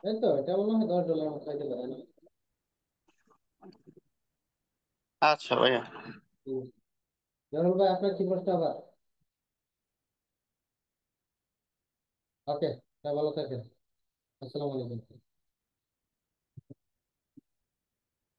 এই তো এটা মনে হয় $10 মতো চাইতে পারে না। আচ্ছা ভাইয়া। জরুল ভাই আপনার কি প্রশ্ন আবার? ওকে, ভালো থাকেন। আসসালামু আলাইকুম।